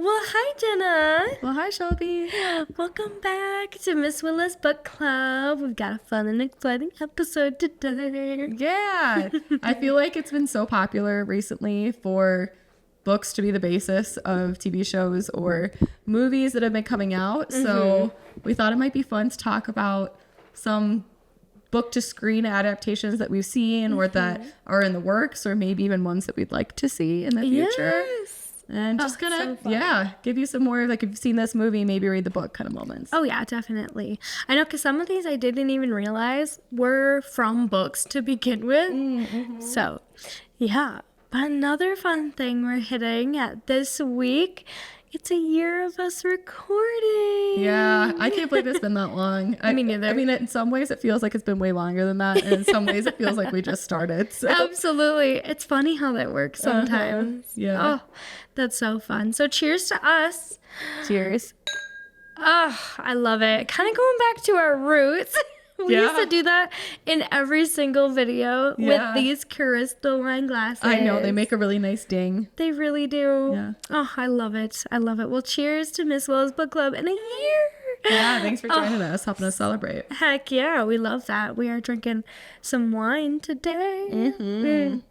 Well, hi, Jenna. Well, hi, Shelby. Welcome back to Miss Willa's Book Club. We've got a fun and exciting episode today. Yeah. I feel like it's been so popular recently for books to be the basis of TV shows or movies that have been coming out. So we thought it might be fun to talk about some book to screen adaptations that we've seen or that are in the works, or maybe even ones that we'd like to see in the future. Yes. And just give you some more, like, if you've seen this movie, maybe read the book kind of moments. Oh, yeah, definitely. I know, because some of these I didn't even realize were from books to begin with. So, yeah. But another fun thing we're hitting at this week, it's a year of us recording. Yeah, I can't believe it's been that long. Me neither. I mean, in some ways it feels like it's been way longer than that, and in some ways it feels like we just started. So. Absolutely. It's funny how that works sometimes. Yeah. Oh, that's so fun. So cheers to us. Cheers. Oh, I love it. Kind of going back to our roots. We used to do that in every single video with these crystal wine glasses. I know, they make a really nice ding. They really do. Yeah. Oh, I love it. I love it. Well, cheers to Miss Willa's Book Club in a year. Yeah, thanks for joining us, helping us celebrate. Heck yeah, we love that. We are drinking some wine today.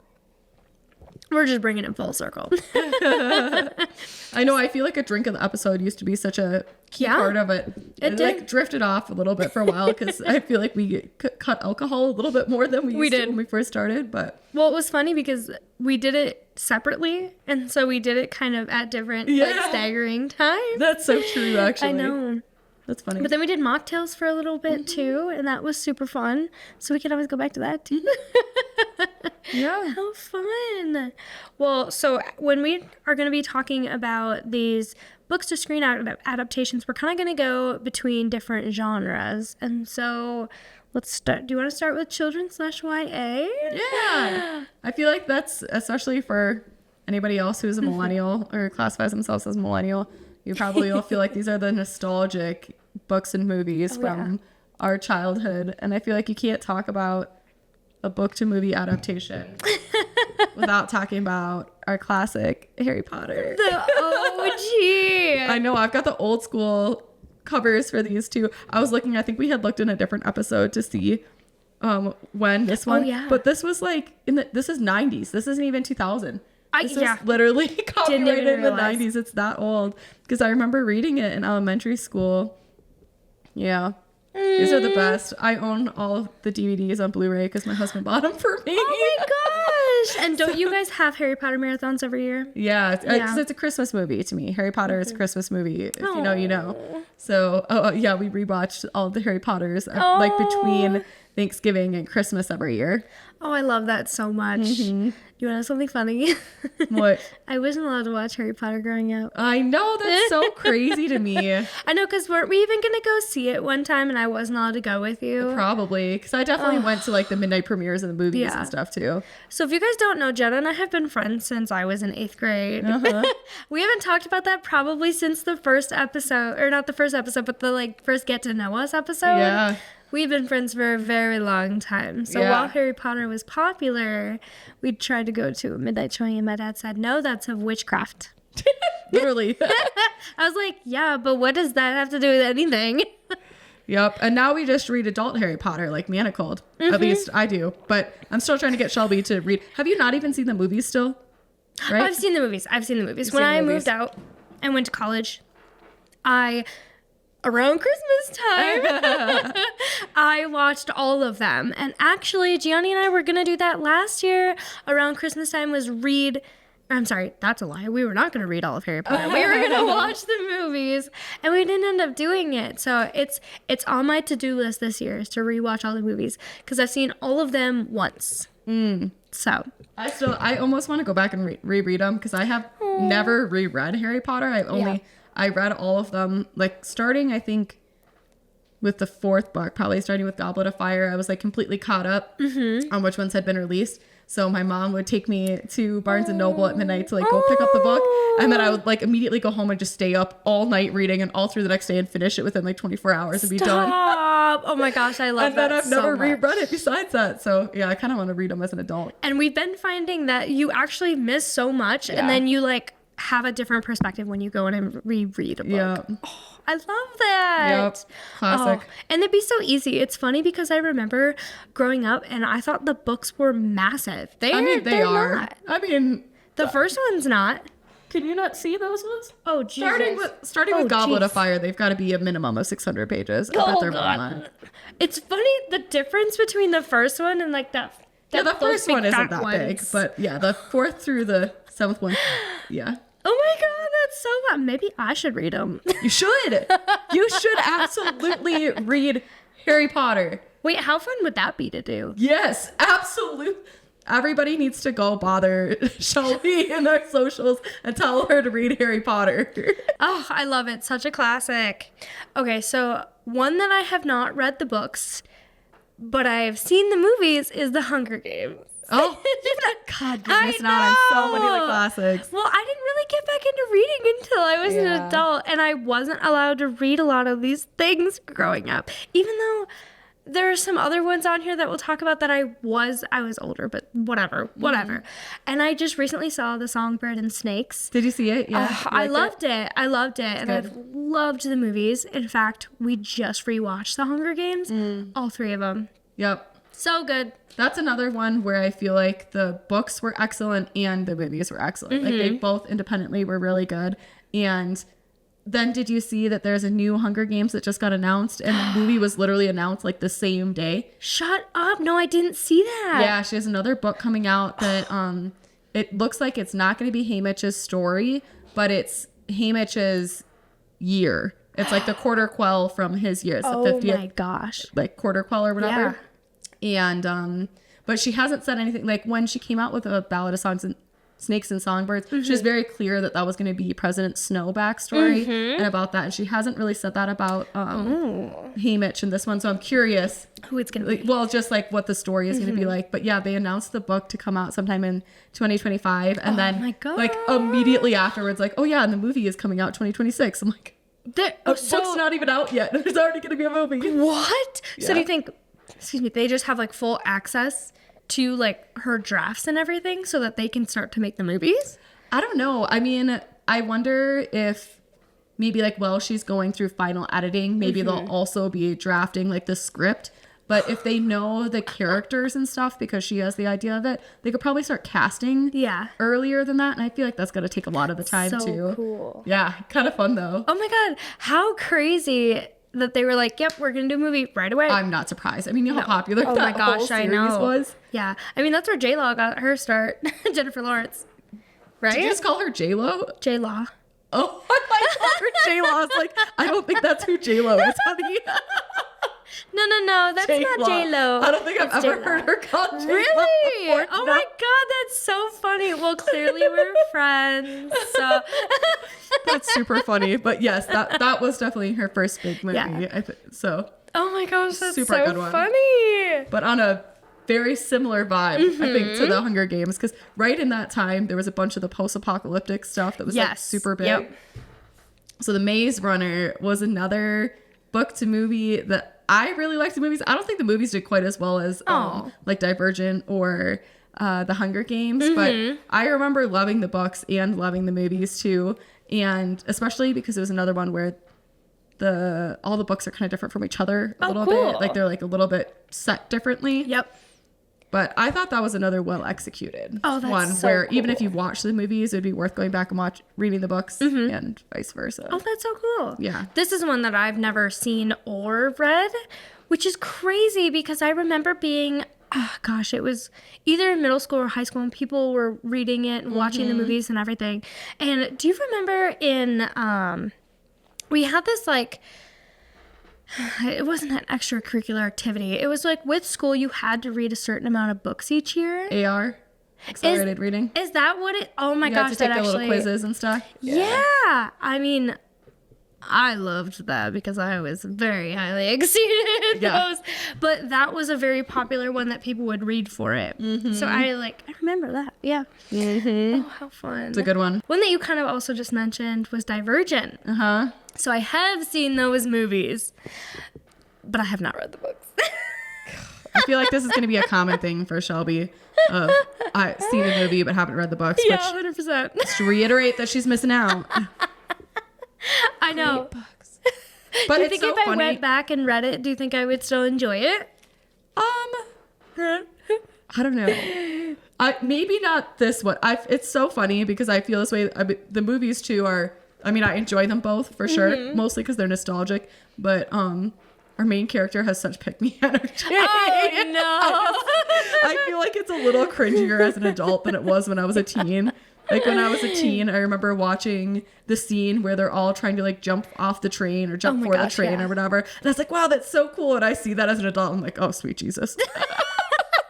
We're just bringing it full circle. I know, I feel like a drink of the episode used to be such a key part of it. It did. Like drifted off a little bit for a while because I feel like we cut alcohol a little bit more than we used to when we first started. But well, it was funny because we did it separately, and so we did it kind of at different staggering times. That's so true, actually. I know. That's funny. But then we did mocktails for a little bit too, and that was super fun. So we can always go back to that too. Yeah. How fun. Well, so when we are going to be talking about these books to screen adaptations, we're kind of going to go between different genres. And so let's start. Do you want to start with children/YA? Yeah. I feel like that's, especially for anybody else who's a millennial or classifies themselves as millennial, you probably will feel like these are the nostalgic books and movies from our childhood. And I feel like you can't talk about a book to movie adaptation without talking about our classic Harry Potter. The OG. I know, I've got the old school covers for these two. I was looking, I think we had looked in a different episode to see when this one, but this was like this is 90s. This isn't even 2000. This is literally copyrighted in the 90s. It's that old because I remember reading it in elementary school. Yeah. These are the best. I own all of the DVDs on Blu-ray because my husband bought them for me. Oh my gosh. And don't you guys have Harry Potter marathons every year? Yeah, because it's a Christmas movie to me. Harry Potter is a Christmas movie. If you know, you know. So, yeah, we rewatched all of the Harry Potters like between Thanksgiving and Christmas every year. Oh, I love that so much. You want to know something funny? What? I wasn't allowed to watch Harry Potter growing up. I know, that's so crazy to me. I know, because weren't we even going to go see it one time and I wasn't allowed to go with you? Probably, because I definitely went to like the midnight premieres of the movies and stuff too. So if you guys don't know, Jenna and I have been friends since I was in 8th grade. We haven't talked about that probably since the first episode, or not the first episode, but the like first Get to Know Us episode. Yeah. We've been friends for a very long time. So while Harry Potter was popular, we tried to go to a midnight showing, and my dad said, no, that's of witchcraft. Literally. I was like, yeah, but what does that have to do with anything? Yep. And now we just read adult Harry Potter, like Manacled. At least I do. But I'm still trying to get Shelby to read. Have you not even seen the movies still? Right? I've seen the movies. When I moved out and went to college, around Christmas time, I watched all of them. And actually, Gianni and I were going to do that last year around Christmas time, I'm sorry, that's a lie. We were not going to read all of Harry Potter. We were going to watch the movies, and we didn't end up doing it. So it's on my to-do list this year is to rewatch all the movies because I've seen all of them once. So I almost want to go back and reread them because I have never reread Harry Potter. I read all of them, like starting, I think, with the 4th book, probably starting with Goblet of Fire. I was like completely caught up on which ones had been released. So my mom would take me to Barnes and Noble at midnight to like go pick up the book. And then I would like immediately go home and just stay up all night reading and all through the next day and finish it within like 24 hours and be done. Oh my gosh, I love that. And then I've never reread it besides that. So yeah, I kind of want to read them as an adult. And we've been finding that you actually miss so much and then you like have a different perspective when you go in and reread a book. Yeah. Oh, I love that. Yep. Classic. Oh, and it'd be so easy. It's funny because I remember growing up and I thought the books were massive. They are. Not. I mean, The first one's not. can you not see those ones? Oh, Jesus. Starting with Goblet of Fire, they've got to be a minimum of 600 pages. I bet they're more than that. It's funny the difference between the first one and like that. Yeah, the those first big one isn't fat that big, ones. but yeah, the 4th through the 7th one, yeah. Oh my God, that's so fun. Maybe I should read them. You should. You should absolutely read Harry Potter. Wait, how fun would that be to do? Yes, absolutely. Everybody needs to go bother Shelby in their socials and tell her to read Harry Potter. Oh, I love it. Such a classic. Okay, so one that I have not read the books, but I have seen the movies is The Hunger Games. Oh, God, you're missing out on so many of the classics. Well, I didn't really get back into reading until I was an adult, and I wasn't allowed to read a lot of these things growing up. Even though there are some other ones on here that we'll talk about that I was older, but whatever. And I just recently saw The Songbird and Snakes. Did you see it? Yeah. I loved it. And I've loved the movies. In fact, we just rewatched The Hunger Games, all 3 of them. Yep. So good. That's another one where I feel like the books were excellent and the movies were excellent. Like they both independently were really good. And then did you see that there's a new Hunger Games that just got announced and the movie was literally announced like the same day? Shut up. No, I didn't see that. Yeah, she has another book coming out that it looks like it's not going to be Haymitch's story, but it's Haymitch's year. It's like the quarter quell from his year. It's the 50th. Oh my gosh. Like quarter quell or whatever. Yeah. And but she hasn't said anything. Like when she came out with a Ballad of Songs and Snakes and Songbirds, she was very clear that that was going to be President Snow backstory and about that. And she hasn't really said that about Haymitch in this one. So I'm curious who it's going to be. Well, just like what the story is going to be like. But yeah, they announced the book to come out sometime in 2025. And then like immediately afterwards, like, oh yeah, and the movie is coming out 2026. I'm like, the book's not even out yet. There's already going to be a movie. What? Yeah. So do you think, they just have like full access to like her drafts and everything so that they can start to make the movies? I don't know. I mean, I wonder if maybe like while she's going through final editing, maybe they'll also be drafting like the script. But if they know the characters and stuff because she has the idea of it, they could probably start casting earlier than that. And I feel like that's going to take a lot of the time too. Cool. Yeah. Kind of fun though. Oh my God. How crazy that they were like, yep, we're going to do a movie right away. I'm not surprised. I mean, you know how popular that whole series was? Yeah. I mean, that's where J-Law got her start. Jennifer Lawrence. Right? Did you just call her J-Lo? J-Law. Oh, I called her J-Law. I was like, I don't think that's who J-Lo is, honey. No, that's J-Law. not J-Lo. I don't think I've ever heard her called J-Lo. Really? Before. Oh my God, that's so funny. Well, clearly we're friends. So that's super funny. But yes, that was definitely her first big movie. Yeah. So. Oh my gosh, that's super so good one. funny. But on a very similar vibe, I think, to the Hunger Games, because right in that time there was a bunch of the post-apocalyptic stuff that was like super big. Yep. So The Maze Runner was another book to movie that I really liked. The movies. I don't think the movies did quite as well as like Divergent or The Hunger Games, but I remember loving the books and loving the movies too, and especially because it was another one where all the books are kind of different from each other a little bit. Like they're like a little bit set differently. Yep. But I thought that was another well executed one so where cool. even if you watch the movies, it'd be worth going back and reading the books and vice versa. Oh, that's so cool. Yeah. This is one that I've never seen or read, which is crazy because I remember being, it was either in middle school or high school and people were reading it and watching the movies and everything. And do you remember we had this like, it wasn't an extracurricular activity. It was like with school, you had to read a certain amount of books each year. AR, accelerated reading. Is that what it? Oh my gosh, to take the little quizzes and stuff. Yeah. I mean, I loved that because I was very highly exceeded in those. But that was a very popular one that people would read for it. So I remember that. Yeah. Oh, how fun. It's a good one. One that you kind of also just mentioned was Divergent. So I have seen those movies, but I have not read the books. I feel like this is going to be a common thing for Shelby. I've seen the movie but haven't read the books. Yeah, 100%. Just to reiterate that she's missing out. I know. Great books. But Do you it's think so if I funny. went back and read it, do you think I would still enjoy it? I don't know. Maybe not this one. It's so funny because I feel this way. The movies too are. I mean, I enjoy them both for sure, mostly because they're nostalgic. But our main character has such pick-me energy. Oh no! I feel like it's a little cringier as an adult than it was when I was a teen. Like when I was a teen, I remember watching the scene where they're all trying to like jump off the train or jump for the train or whatever. And I was like, wow, that's so cool. And I see that as an adult. I'm like, oh, sweet Jesus.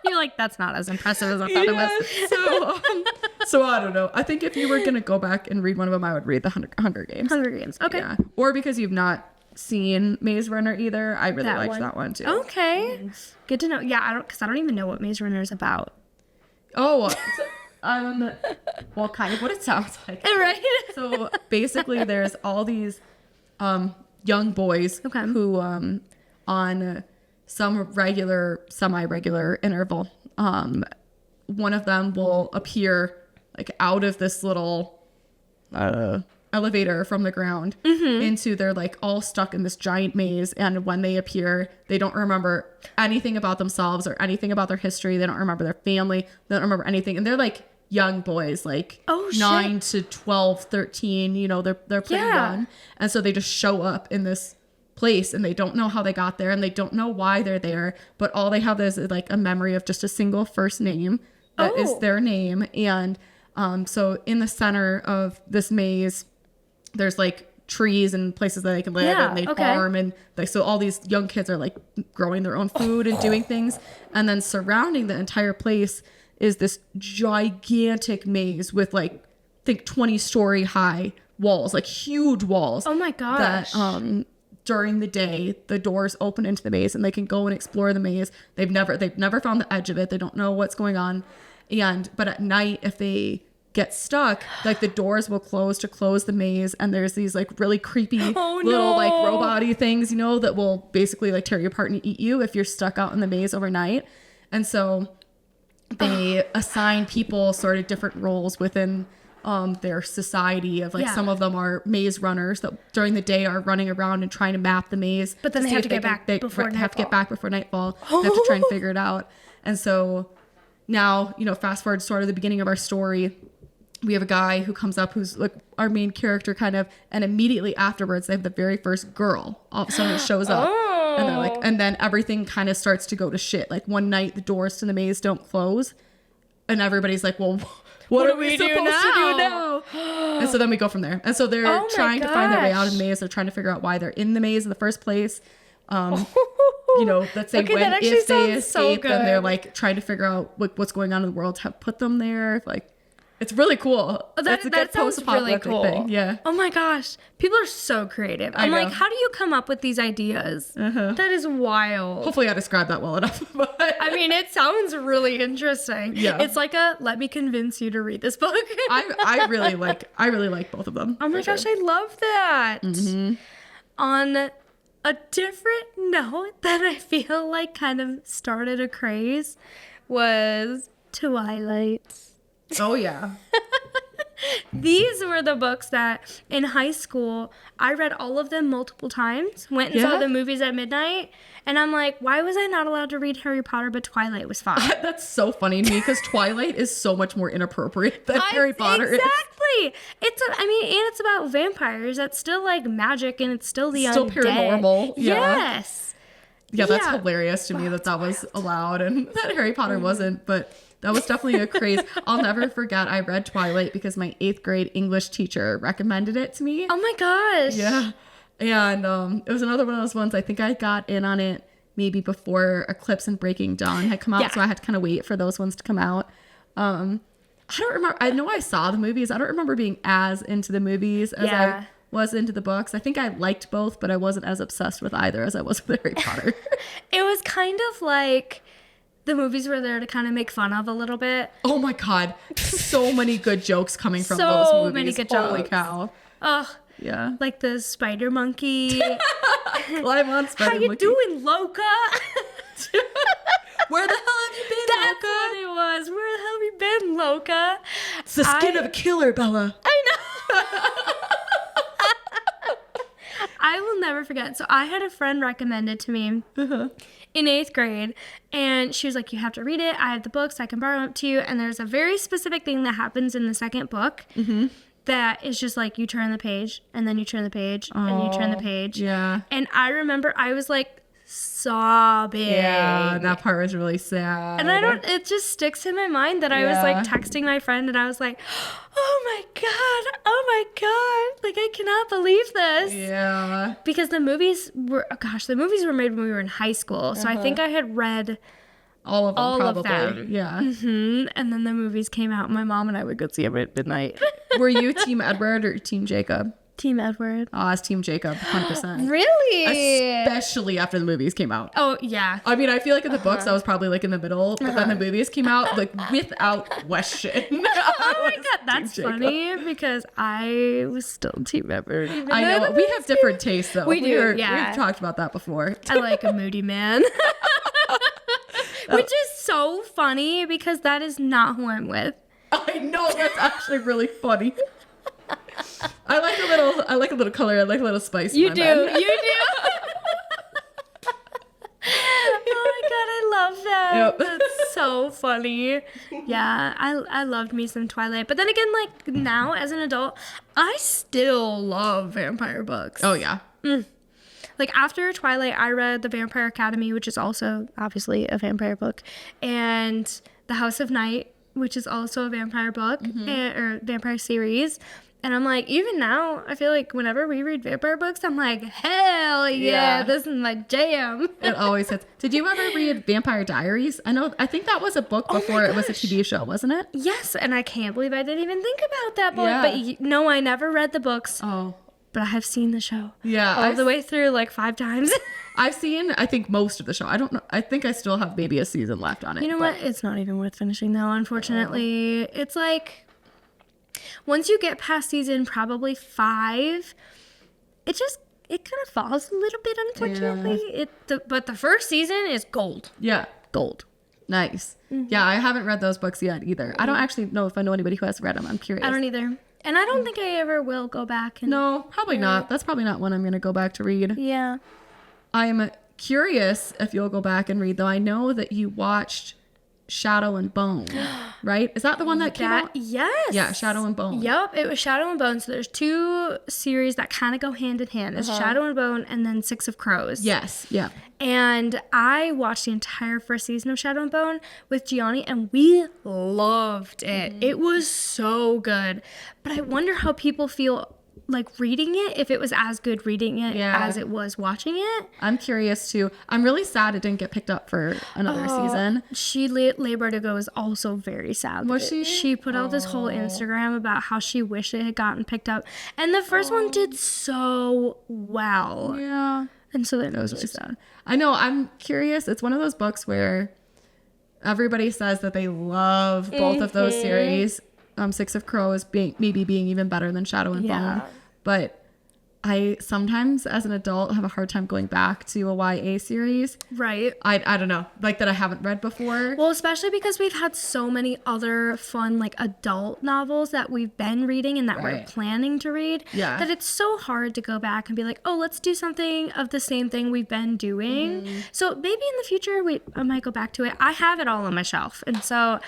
You're like, that's not as impressive as I thought it was. So I don't know. I think if you were going to go back and read one of them, I would read the Hunger Games. Hunger Games. Okay. Yeah. Or because you've not seen Maze Runner either. I really liked that one too. Okay. Good to know. Yeah, I don't even know what Maze Runner is about. Oh, well, kind of what it sounds like. Right. So basically, there's all these young boys who, on some regular, semi-regular interval, one of them will appear like out of this little elevator from the ground into they're like all stuck in this giant maze, and when they appear they don't remember anything about themselves or anything about their history. They don't remember their family. They don't remember anything, and they're like young boys, like 9 to 12, 13, you know, they're pretty young, and so they just show up in this place and they don't know how they got there and they don't know why they're there, but all they have is like a memory of just a single first name that is their name. And so in the center of this maze there's like trees and places that they can live and they farm, and like so all these young kids are like growing their own food and doing things, and then surrounding the entire place is this gigantic maze with like I think 20-story high walls, like huge walls. Oh my gosh. That during the day the doors open into the maze and they can go and explore the maze. They've never found the edge of it. They don't know what's going on. But at night, if they get stuck, like the doors will close to close the maze, and there's these like really creepy little like robot-y things, you know, that will basically like tear you apart and eat you if you're stuck out in the maze overnight. And so they assign people sort of different roles within their society of like some of them are maze runners that during the day are running around and trying to map the maze, but then they have to get back before nightfall. Have to get back before nightfall. They have to try and figure it out. And so now, you know, fast forward to sort of the beginning of our story, we have a guy who comes up who's like our main character kind of, and immediately afterwards they have the very first girl all of a sudden shows up. And they're like, and then everything kind of starts to go to shit. Like one night the doors to the maze don't close and everybody's like, well, what are we supposed to do now? And so then we go from there. And so they're trying to find their way out of the maze. They're trying to figure out why they're in the maze in the first place. You know, let's say if they escape, then they're like trying to figure out what's going on in the world to have put them there. Like, it's really cool. That sounds really cool. Thing. Yeah. Oh my gosh. People are so creative. I'm like, how do you come up with these ideas? That is wild. Hopefully I described that well enough. But I mean, it sounds really interesting. Yeah. It's like let me convince you to read this book. I really like both of them. Oh my gosh, I love that. On a different note that I feel like kind of started a craze was Twilight. Oh, yeah. These were the books that in high school, I read all of them multiple times, went and saw the movies at midnight, and I'm like, why was I not allowed to read Harry Potter, but Twilight was fine? That's so funny to me because Twilight is so much more inappropriate than Harry Potter is. Exactly. It's about vampires. That's still like magic, and it's still the still undead. Paranormal. Yeah. Yes. Yeah, that's hilarious to me that was allowed and that Harry Potter wasn't, but that was definitely a craze. I'll never forget. I read Twilight because my 8th grade English teacher recommended it to me. Oh my gosh. Yeah. And it was another one of those ones. I think I got in on it maybe before Eclipse and Breaking Dawn had come out. So I had to kind of wait for those ones to come out. I don't remember. I know I saw the movies. I don't remember being as into the movies as I was into the books. I think I liked both, but I wasn't as obsessed with either as I was with Harry Potter. It was kind of like the movies were there to kind of make fun of a little bit. Oh my God. So many good jokes coming from those movies. So many good jokes. Holy cow. Oh, yeah. Like the spider monkey. Climb on, spider monkey. How you doing, Loca? Where the hell have you been, That's Loka? what it was. Where the hell have you been, Loka? It's the skin of a killer, Bella. I know. I will never forget. So I had a friend recommend it to me in 8th grade, and she was like, you have to read it. I have the books. I can borrow them to you. And there's a very specific thing that happens in the second book that is just like you turn the page, and then you turn the page, and you turn the page. Yeah. And I remember I was like sobbing. Yeah, that part was really sad. And it just sticks in my mind that I was like texting my friend, and I was like, oh my God, like I cannot believe this. Yeah. Because the movies were made when we were in high school. So I think I had read all of them, all probably. of them. Yeah. And then the movies came out, and my mom and I would go see them at midnight. Were you Team Edward or Team Jacob? Team Edward. Oh, I was Team Jacob, 100%. Really? Especially after the movies came out. Oh, yeah. I mean, I feel like in the books I was probably like in the middle, but then the movies came out like without question. Oh my God, that's funny because I was still Team Edward. I know. We have different tastes though. We do, yeah. We've talked about that before. I like a moody man. Which is so funny because that is not who I'm with. I know, that's actually really funny. I like a little color. I like a little spice. You in do. my men. You do. Oh my God, I love that. Yep. That's so funny. Yeah, I loved me some Twilight. But then again, like now as an adult, I still love vampire books. Oh yeah. Like after Twilight, I read The Vampire Academy, which is also obviously a vampire book, and The House of Night, which is also a vampire book or vampire series. And I'm like, even now, I feel like whenever we read vampire books, I'm like, hell yeah, this is my jam. It always hits. Did you ever read Vampire Diaries? I think that was a book before it was a TV show, wasn't it? Yes, and I can't believe I didn't even think about that book. Yeah. But no, I never read the books. Oh. But I have seen the show. Yeah. All the way through like 5 times. I've seen, I think, most of the show. I don't know. I think I still have maybe a season left on it. You know what? It's not even worth finishing though, unfortunately. It's like, once you get past season probably 5, it kind of falls a little bit, unfortunately. But the first season is gold. Yeah. Gold. Nice. Yeah, I haven't read those books yet either. I don't actually know if I know anybody who has read them. I'm curious. I don't either. And I don't think I ever will go back. No, probably not. That's probably not one I'm going to go back to read. Yeah. I'm curious if you'll go back and read, though. I know that you watched Shadow and Bone, right? Is that the one that came out? Yes. Yeah, Shadow and Bone. Yep, it was Shadow and Bone. So there's 2 series that kind of go hand in hand. There's Shadow and Bone and then 6 of Crows. Yes, yeah. And I watched the entire first season of Shadow and Bone with Gianni, and we loved it. It was so good. But I wonder how people feel like reading it, if it was as good reading it as it was watching it. I'm curious too. I'm really sad it didn't get picked up for another season. Leigh Bardugo was also very sad. Was she? She put out this whole Instagram about how she wished it had gotten picked up. And the first one did so well. Yeah. And so that was really sad. I know. I'm curious. It's one of those books where everybody says that they love both of those series. 6 of Crows being even better than Shadow and Bone. But I sometimes, as an adult, have a hard time going back to a YA series. Right. I don't know. Like that I haven't read before. Well, especially because we've had so many other fun, like, adult novels that we've been reading and that we're planning to read. Yeah. That it's so hard to go back and be like, oh, let's do something of the same thing we've been doing. So maybe in the future, I might go back to it. I have it all on my shelf. And so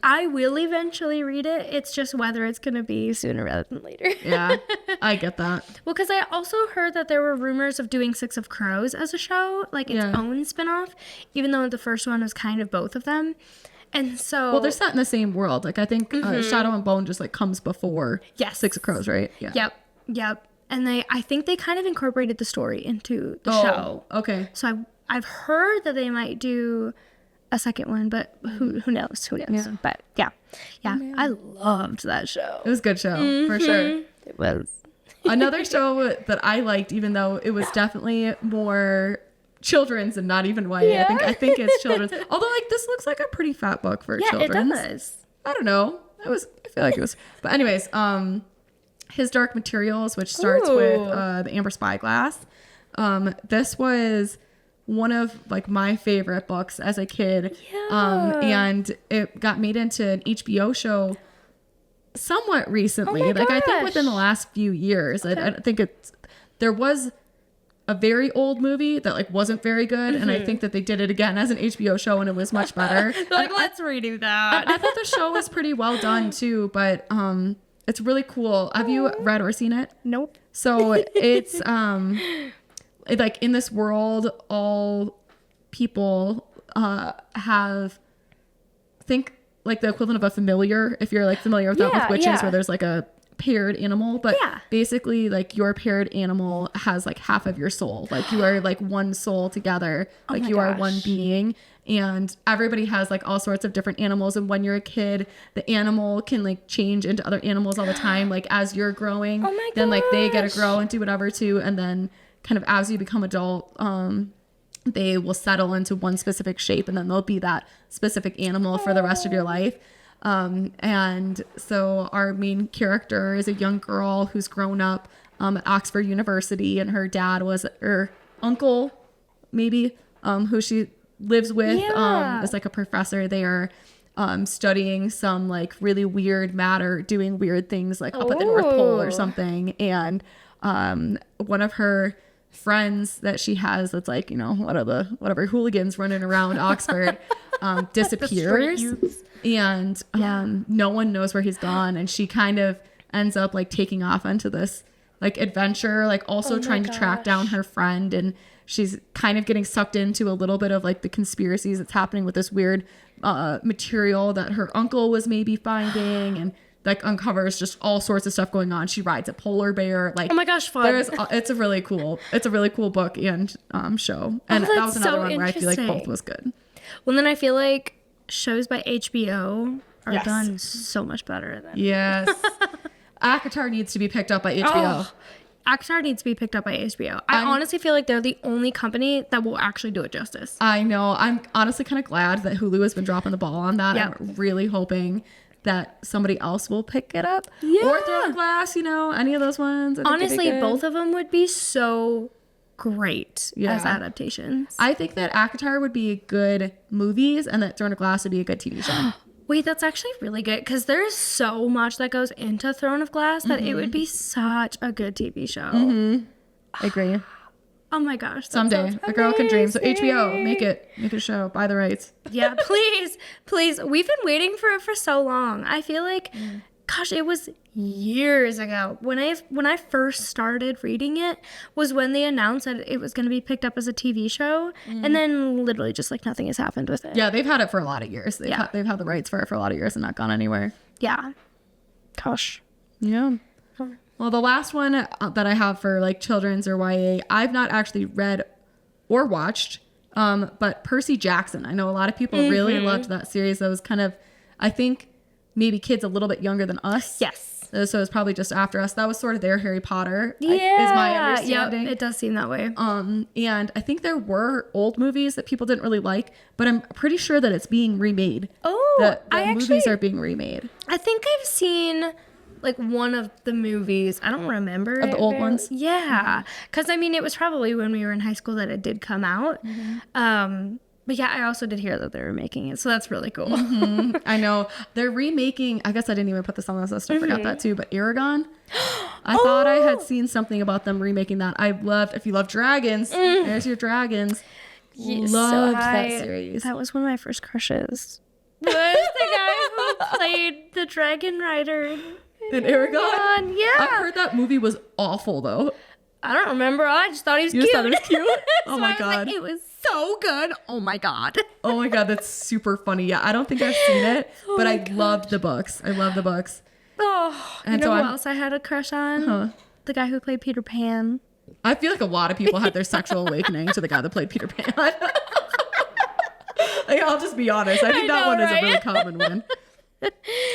I will eventually read it. It's just whether it's going to be sooner rather than later. Yeah, I get that. Well, because I also heard that there were rumors of doing 6 of Crows as a show, like its own spinoff, even though the first one was kind of both of them. And so... Well, they're set in the same world. Like, I think Shadow and Bone just, like, comes before 6 of Crows, right? Yeah. Yep. And I think they kind of incorporated the story into the show. Okay. So I've heard that they might do a second one, but who knows? Yeah. But, yeah. I loved that show. It was a good show, for sure. It was. Another show that I liked, even though it was definitely more children's and not even YA. I think it's children's. Although, like, this looks like a pretty fat book for children's. Yeah, it does. I don't know. I feel like it was. But anyways, His Dark Materials, which starts with the Amber Spyglass. This was one of like my favorite books as a kid. Yeah. And it got made into an HBO show somewhat recently. Oh my like I think gosh. within the last few years. I think there was a very old movie that like wasn't very good, and I think that they did it again as an HBO show and it was much better. Like, let's redo that. I thought the show was pretty well done too, but it's really cool. Have you read or seen it? Nope. So it's like in this world, all people have think like the equivalent of a familiar, if you're like familiar with that with witches, where there's like a paired animal, but basically like your paired animal has like half of your soul. Like you are like one soul together, like you are one being. And everybody has like all sorts of different animals. And when you're a kid, the animal can like change into other animals all the time. Like as you're growing, then like they get to grow and do whatever too. And then kind of as you become adult, they will settle into one specific shape, and then they'll be that specific animal for the rest of your life. And so our main character is a young girl who's grown up at Oxford University, and her dad was her uncle, maybe, who she lives with, is like a professor there, studying some like really weird matter, doing weird things like up at the North Pole or something. And one of her friends that she has that's like, you know, whatever hooligans running around Oxford disappears. And no one knows where he's gone, and she kind of ends up like taking off into this like adventure, like also trying to track down her friend, and she's kind of getting sucked into a little bit of like the conspiracies that's happening with this weird material that her uncle was maybe finding, and like uncovers just all sorts of stuff going on. She rides a polar bear. Like, oh my gosh, fun. It's a really cool book and show. And that was another one where I feel like both was good. Well, then I feel like shows by HBO are done so much better than. Yes. ACOTAR needs to be picked up by HBO. Oh, ACOTAR needs to be picked up by HBO. I honestly feel like they're the only company that will actually do it justice. I know. I'm honestly kind of glad that Hulu has been dropping the ball on that. Yep. I'm really hoping that somebody else will pick it up. Yeah. Or Throne of Glass, you know, any of those ones. Honestly, both of them would be so great as adaptations. I think that ACOTAR would be good movies, and that Throne of Glass would be a good TV show. Wait, that's actually really good, because there is so much that goes into Throne of Glass that it would be such a good TV show. I agree. Oh my gosh. Someday a girl can dream. So HBO, make it a show. Buy the rights. Yeah, please. We've been waiting for it for so long. I feel like, gosh, it was years ago when I first started reading it was when they announced that it was going to be picked up as a TV show, and then literally just like nothing has happened with it. Yeah, they've had it for a lot of years. They've had the rights for it for a lot of years and not gone anywhere. Yeah. Gosh. Yeah. Well, the last one that I have for like children's or YA, I've not actually read or watched, but Percy Jackson. I know a lot of people really loved that series. That was kind of, I think, maybe kids a little bit younger than us. Yes. So it's probably just after us. That was sort of their Harry Potter. Is my understanding. Yeah, it does seem that way. And I think there were old movies that people didn't really like, but I'm pretty sure that it's being remade. Oh, the movies are being remade. I think I've seen like one of the movies. I don't remember of the old ones. Yeah, because I mean, it was probably when we were in high school that it did come out. But yeah, I also did hear that they were making it, so that's really cool. I know. They're remaking, I guess I didn't even put this on the list, I forgot that too, but Aragon. I thought I had seen something about them remaking that. If you love dragons, there's your dragons. Loved that series. That was one of my first crushes. Was the guy who played the dragon rider in Aragon? Yeah. I heard that movie was awful though. I don't remember. I just thought he was cute. You thought he was cute? Oh so my God. Like, it was so good. Oh my God. Oh my God, that's super funny. Yeah, I don't think I've seen it, but I loved the books. I love the books. Oh, and you know who else I had a crush on? The guy who played Peter Pan. I feel like a lot of people had their sexual awakening to the guy that played Peter Pan. Like, I'll just be honest. I think that one is a really common one.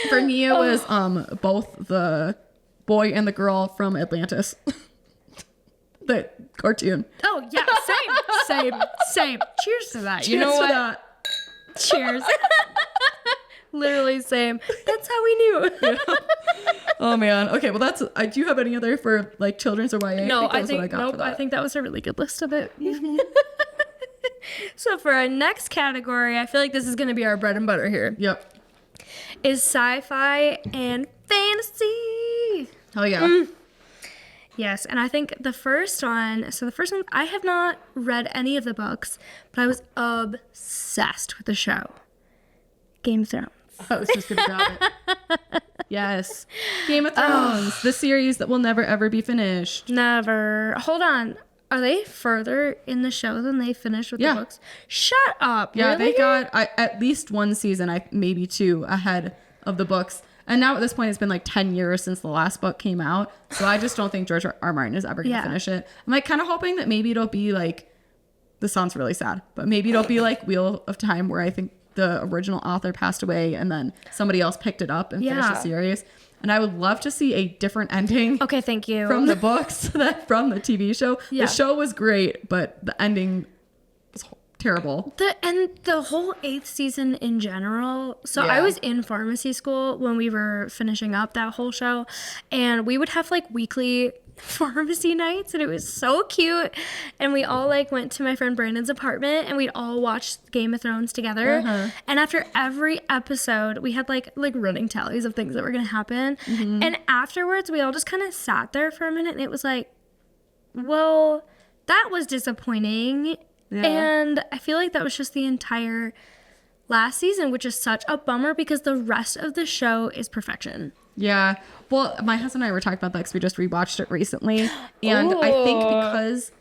For me, it was both the boy and the girl from Atlantis. The cartoon. Oh yeah, same. Cheers to that. You know what? Cheers. Literally same. That's how we knew. Yeah. Oh man. Okay. Well, do you have any other for like children's or YA? No, I think that was a really good list of it. So for our next category, I feel like this is going to be our bread and butter here, Yep. is sci-fi and fantasy. Hell yeah. Yes, and I think the first one, I have not read any of the books, but I was obsessed with the show. Game of Thrones. I was just gonna grab it. Yes. Game of Thrones, the series that will never ever be finished. Never. Hold on. Are they further in the show than they finished with the books? Shut up. Yeah, really? they got at least one season, maybe two, ahead of the books. And now at this point, it's been like 10 years since the last book came out. So I just don't think George R. Martin is ever going to finish it. I'm like kind of hoping that maybe it'll be like, this sounds really sad, but maybe it'll be like Wheel of Time, where I think the original author passed away and then somebody else picked it up and finished the series. And I would love to see a different ending. Okay, thank you. From the books than from the TV show. Yeah. The show was great, but the ending was terrible. The whole 8th season in general. So I was in pharmacy school when we were finishing up that whole show, and we would have like weekly pharmacy nights, and it was so cute. And we all like went to my friend Brandon's apartment, and we'd all watch Game of Thrones together. And after every episode, we had like running tallies of things that were gonna happen. And afterwards, we all just kind of sat there for a minute, and it was like, well, that was disappointing. And I feel like that was just the entire last season, which is such a bummer because the rest of the show is perfection. Yeah. Well, my husband and I were talking about that because we just rewatched it recently. And I think because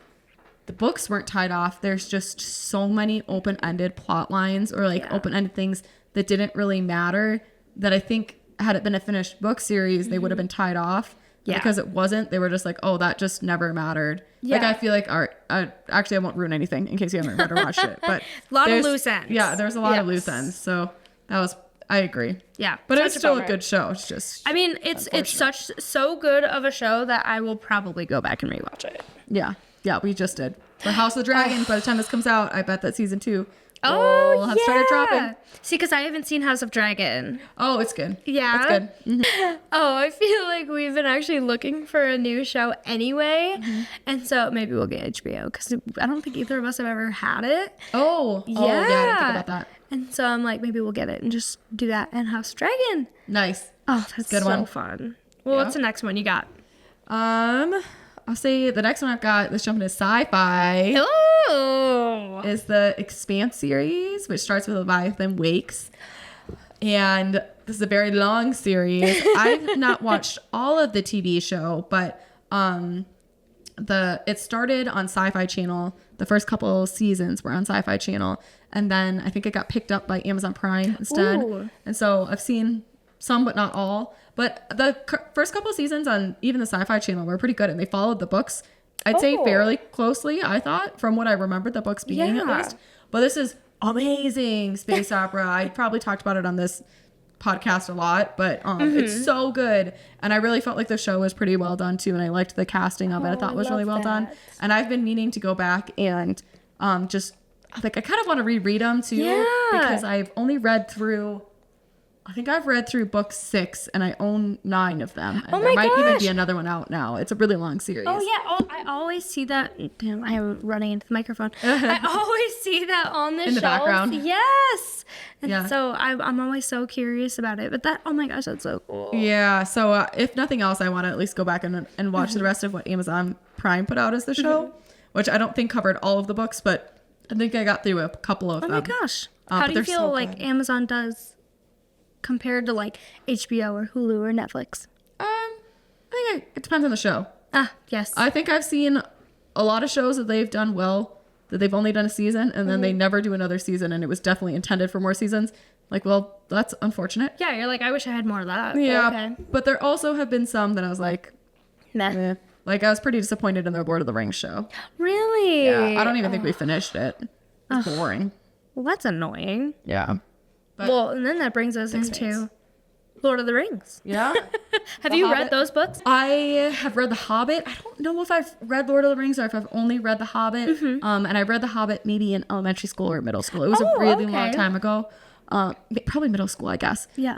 the books weren't tied off, there's just so many open-ended plot lines or like open-ended things that didn't really matter, that I think had it been a finished book series, they would have been tied off. Yeah. Because it wasn't. They were just like, oh, that just never mattered. Yeah. Like, I feel like, actually, I won't ruin anything in case you haven't read or watched it. But a lot of loose ends. Yeah, there's a lot of loose ends. So I agree. Yeah. But it's still a good show. It's just, I mean, it's so good of a show that I will probably go back and rewatch it. Yeah. Yeah, we just did. For House of the Dragon, by the time this comes out, I bet that season 2 will have started dropping. See, because I haven't seen House of Dragon. Oh, it's good. Yeah. It's good. Mm-hmm. Oh, I feel like we've been actually looking for a new show anyway. And so maybe we'll get HBO because I don't think either of us have ever had it. Oh, yeah. I didn't think about that. And so I'm like, maybe we'll get it and just do that and House of Dragon. Nice. Oh, that's good so fun. Well, what's the next one you got? I'll say the next one I've got, let's jump into sci-fi. Oh! Is the Expanse series, which starts with Leviathan Wakes. And this is a very long series. I've not watched all of the TV show, but it started on SciFi Channel. The first couple seasons were on SciFi Channel. And then I think it got picked up by Amazon Prime instead. Ooh. And so I've seen some, but not all. But the first couple seasons on even the Sci-Fi Channel were pretty good, and they followed the books, I'd say, fairly closely, I thought, from what I remembered the books being at least. But this is amazing space opera. I probably talked about it on this podcast a lot, but it's so good. And I really felt like the show was pretty well done, too, and I liked the casting of it. I thought it was really well done. And I've been meaning to go back and just, like, I kind of want to reread them, too, because I've only read through... I think I've read through book 6 and I own 9 of them. And there might even be another one out now. It's a really long series. Oh, yeah. Oh, I always see that. Damn, I am running into the microphone. I always see that on the in the background. Yes. And so I'm always so curious about it. But oh my gosh, that's so cool. Yeah. So if nothing else, I want to at least go back and watch the rest of what Amazon Prime put out as the show, which I don't think covered all of the books, but I think I got through a couple of them. Oh my gosh. How do you feel like Amazon does compared to like HBO or Hulu or Netflix? I think it depends on the show. Yes. I think I've seen a lot of shows that they've done well, that they've only done a season and then they never do another season, and it was definitely intended for more seasons. Like, well, that's unfortunate. Yeah, you're like, I wish I had more of that. Yeah, okay. But there also have been some that I was like, meh. Like, I was pretty disappointed in the Lord of the Rings show. Really? Yeah, I don't even think we finished it. It's boring. Well, that's annoying. Yeah. Well, and then that brings us into Lord of the Rings. Yeah. Have you read those books? I have read The Hobbit. I don't know if I've read Lord of the Rings or if I've only read The Hobbit. And I read The Hobbit maybe in elementary school or middle school. It was a really long time ago. Probably middle school, I guess. Yeah.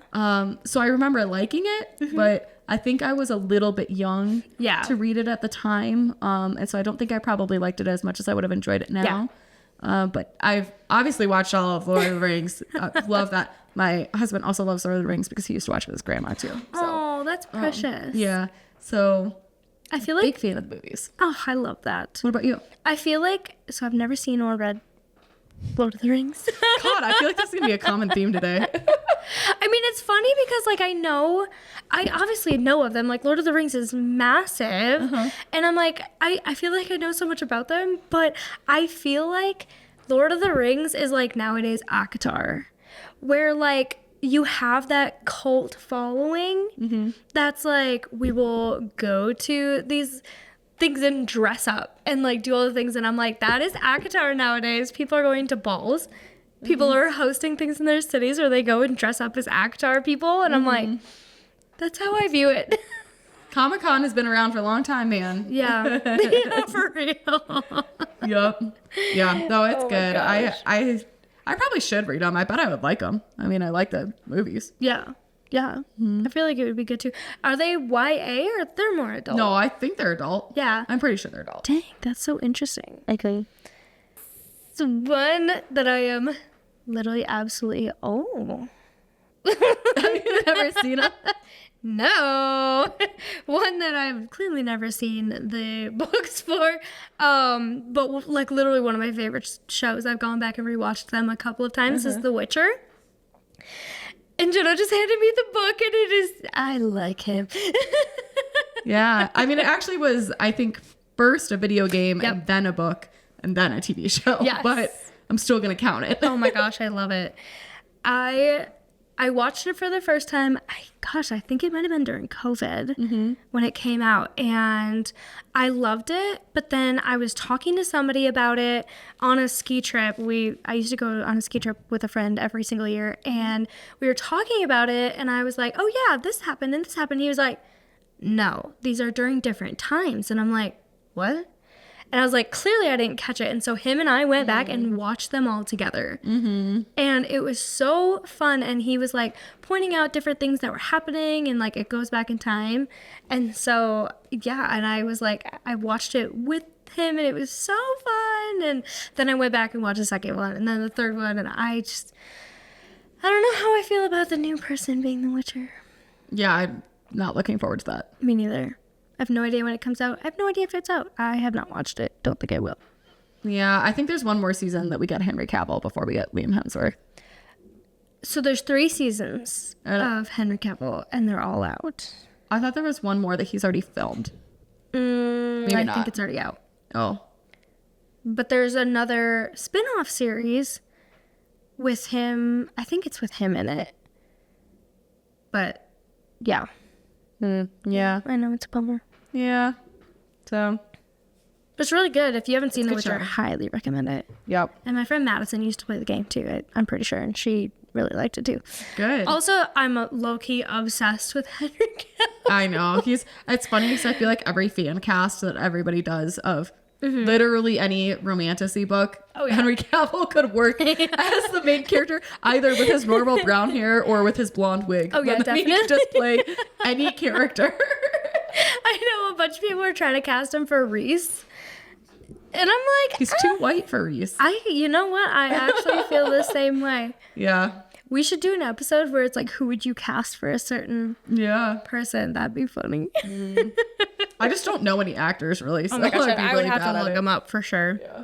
So I remember liking it, but I think I was a little bit young to read it at the time. And so I don't think I probably liked it as much as I would have enjoyed it now. But I've obviously watched all of Lord of the Rings. Love that. My husband also loves Lord of the Rings because he used to watch it with his grandma too. So, Oh, that's precious. yeah. So I feel big like, fan of the movies. oh, I love that. What about you? I feel like, so I've never seen or read Lord of the Rings. God, I feel like this is gonna be a common theme today. I mean, it's funny because, like, I obviously know of them. Like, Lord of the Rings is massive. And I'm like, I feel like I know so much about them, but I feel like Lord of the Rings is, like, nowadays ACOTAR, where, like, you have that cult following that's like, we will go to these things and dress up and, like, do all the things. And I'm like, that is ACOTAR nowadays. People are going to balls. People are hosting things in their cities where they go and dress up as ACOTAR people. And I'm like, that's how I view it. Comic-Con has been around for a long time, man. Yeah. Yeah, for real. Yep. Yeah. No, it's Oh my good. gosh. I probably should read them. I bet I would like them. I mean, I like the movies. Yeah. Yeah. I feel like it would be good too. Are they YA or they're more adult? No, I think they're adult. Yeah. I'm pretty sure they're adult. Dang, that's so interesting. Okay. So one that I am literally absolutely, oh. Have you never seen them? No. One that I've clearly never seen the books for. But like literally one of my favorite shows. I've gone back and rewatched them a couple of times is The Witcher. And Jenna just handed me the book and it is, I like him. Yeah. I mean, it actually was, I think, first a video game and then a book and then a TV show. Yes. But I'm still going to count it. Oh my gosh, I love it. I watched it for the first time. I think it might have been during COVID when it came out, and I loved it. But then I was talking to somebody about it on a ski trip. I used to go on a ski trip with a friend every single year, and we were talking about it, and I was like, "Oh yeah, this happened and this happened." He was like, "No, these are during different times," and I'm like, "What?" And I was like, clearly I didn't catch it. And so him and I went back and watched them all together. And it was so fun. And he was like pointing out different things that were happening and like it goes back in time. And so, yeah. And I was like, I watched it with him and it was so fun. And then I went back and watched the second one and then the third one. And I don't know how I feel about the new person being the Witcher. Yeah, I'm not looking forward to that. Me neither. I have no idea when it comes out. I have no idea if it's out. I have not watched it. Don't think I will. Yeah, I think there's one more season that we get Henry Cavill before we get Liam Hemsworth. So there's 3 seasons of Henry Cavill, and they're all out. I thought there was one more that he's already filmed. Maybe I not. think it's already out. Oh. But there's another spin-off series with him. I think it's with him in it. But, yeah. Yeah. I know, it's a bummer. Yeah. So. It's really good. If you haven't seen The Witcher, I show. highly recommend it. Yep. And my friend Madison used to play the game too, I'm pretty sure, and she really liked it too. Good. Also, I'm low-key obsessed with Henry Cavill. I know. It's funny because I feel like every fan cast that everybody does of literally any romantasy book, Henry Cavill could work as the main character, either with his normal brown hair or with his blonde wig. Oh, yeah, But then he can just play any character. I know a bunch of people are trying to cast him for Reese. And I'm like, He's too white for Reese. you know what? I actually feel the same way. Yeah. We should do an episode where it's like, who would you cast for a certain person? That'd be funny. I just don't know any actors really. So Oh my gosh, I'd be I really would have bad to at look it. them up for sure. Yeah.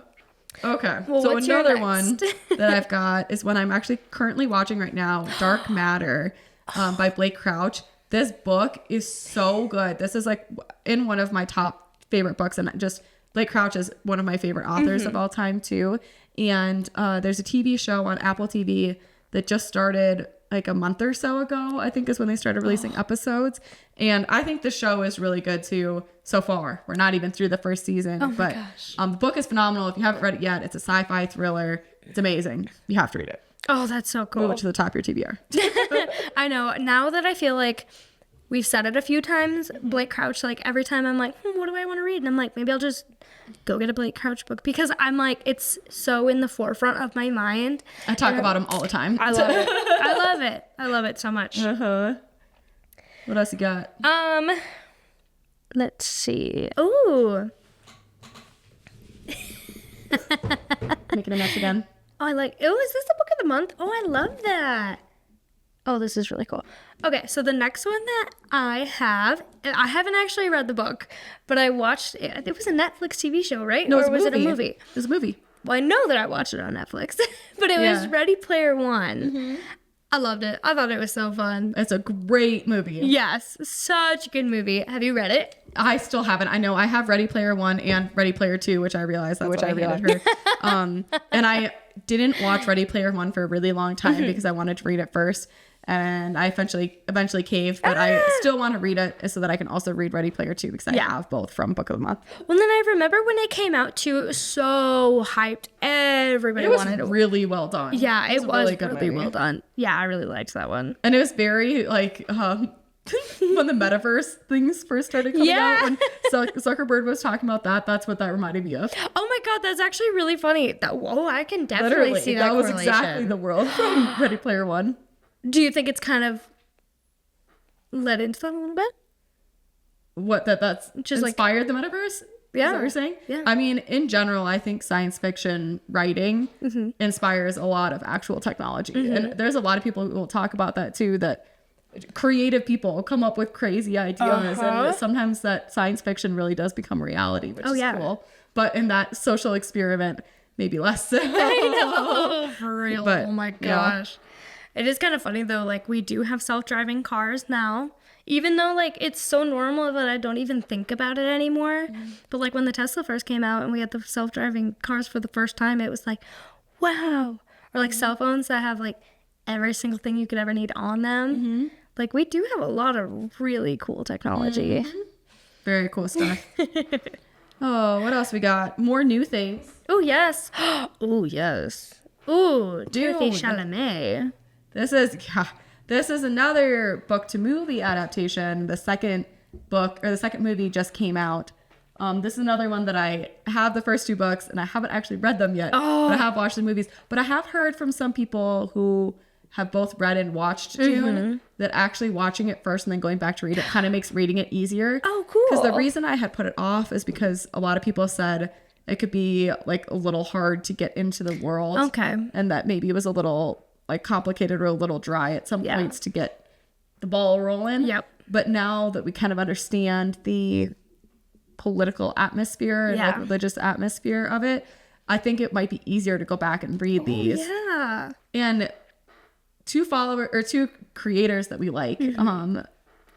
Okay. Well, So what's your another next? one that I've got is one I'm actually currently watching right now, Dark Matter by Blake Crouch. This book is so good. This is like in one of my top favorite books, and just Blake Crouch is one of my favorite authors of all time too. And there's a TV show on Apple TV that just started like a month or so ago, I think is when they started releasing episodes. And I think the show is really good too so far. We're not even through the first season. Oh my but gosh. The book is phenomenal. If you haven't read it yet, it's a sci-fi thriller. It's amazing. You have to read it. Oh, that's so cool. Move it to the top of your TBR. I know. Now that I feel like we've said it a few times, Blake Crouch, like every time I'm like, what do I want to read? And I'm like, maybe I'll just go get a Blake Crouch book because I'm like, it's so in the forefront of my mind. I talk about him all the time. I love it. I love it. I love it so much. Uh-huh. What else you got? Let's see. Ooh. Making Making a Mess Again. Oh, is this the book of the month? Oh, I love that. Oh, this is really cool. Okay, so the next one that I haven't actually read the book, but I watched it. It was a Netflix TV show, right? No, or was it a movie? It was a movie. Well, I know that I watched it on Netflix, but it was Ready Player One. Mm-hmm. I loved it. I thought it was so fun. It's a great movie. Yes, such a good movie. Have you read it? I still haven't. I know I have Ready Player One and Ready Player Two, which I realized that's why I hated her. And I didn't watch Ready Player One for a really long time because I wanted to read it first. And I eventually caved, but I still want to read it so that I can also read Ready Player 2 because I have both from Book of the Month. Well, then I remember when it came out too, it was so hyped. Everybody wanted it. It was really well done. Yeah, it was really well done. Yeah, I really liked that one. And it was very like when the metaverse things first started coming out. When Zuckerberg was talking about that, that's what that reminded me of. Oh my God, that's actually really funny. I can definitely see that correlation. That was exactly the world from Ready Player One. Do you think it's kind of led into that a little bit? What, that's just inspired the metaverse? Yeah. Is that what you're saying? Yeah. I mean, in general, I think science fiction writing inspires a lot of actual technology. And there's a lot of people who will talk about that too, that creative people come up with crazy ideas. And sometimes that science fiction really does become reality, which is cool. But in that social experiment, maybe less so. I know. For real. But, oh my gosh. Yeah. It is kind of funny though, like we do have self-driving cars now, even though like it's so normal that I don't even think about it anymore. But like when the Tesla first came out and we had the self-driving cars for the first time, it was like, wow. Or like cell phones that have like every single thing you could ever need on them. Like we do have a lot of really cool technology. Very cool stuff. Oh, what else we got? More new things. Oh, yes. Oh, yes. Ooh, Timothy Chalamet. This is another book to movie adaptation. The second movie just came out. This is another one that I have the first two books and I haven't actually read them yet. But I have watched the movies. But I have heard from some people who have both read and watched Dune that actually watching it first and then going back to read it kind of makes reading it easier. Oh, cool. Because the reason I had put it off is because a lot of people said it could be like a little hard to get into the world. Okay. And that maybe it was a little like complicated or a little dry at some points to get the ball rolling. Yep. But now that we kind of understand the political atmosphere and like religious atmosphere of it, I think it might be easier to go back and read these. Yeah. And two creators that we like,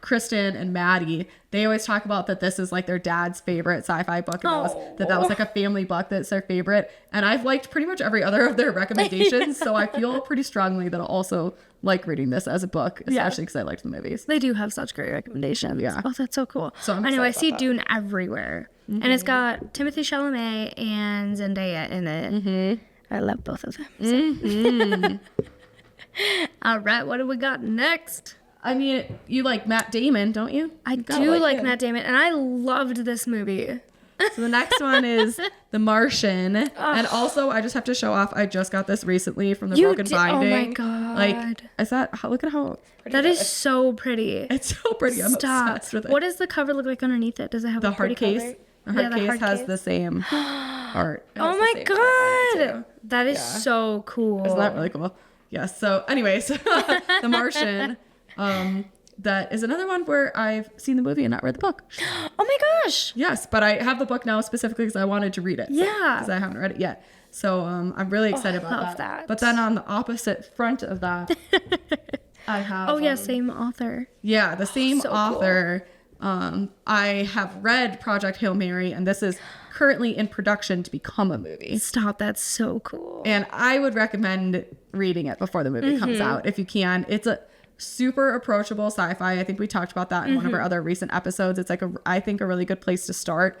Kristen and Maddie, they always talk about that this is like their dad's favorite sci-fi book, and that was like a family book that's their favorite. And I've liked pretty much every other of their recommendations, so I feel pretty strongly that I'll also like reading this as a book, especially because I liked the movies. They do have such great recommendations. Yeah. Oh, that's so cool. So I know I see Dune everywhere, and it's got Timothy Chalamet and Zendaya in it. I love both of them. So. All right, what do we got next? I mean, you like Matt Damon, don't you? I do like Matt Damon, and I loved this movie. So the next one is The Martian. And also, I just have to show off, I just got this recently from the Broken Binding. Oh my God. Like, look at how pretty that is so pretty. It's so pretty. I'm obsessed with it. What does the cover look like underneath it? Does it have a pretty case? cover? The hard case has the same art. Oh my God. That is so cool. Isn't that really cool? Yes. So anyways, The Martian. That is another one where I've seen the movie and not read the book. Oh my gosh. Yes, but I have the book now specifically because I wanted to read it. Yeah. Because I haven't read it yet. So I'm really excited about that. But then on the opposite front of that, I have... Oh yeah, same author. Yeah, the same author. Cool. I have read Project Hail Mary, and this is currently in production to become a movie. Stop, that's so cool. And I would recommend reading it before the movie comes out if you can. It's a super approachable sci-fi. I think we talked about that in one of our other recent episodes. It's like I think a really good place to start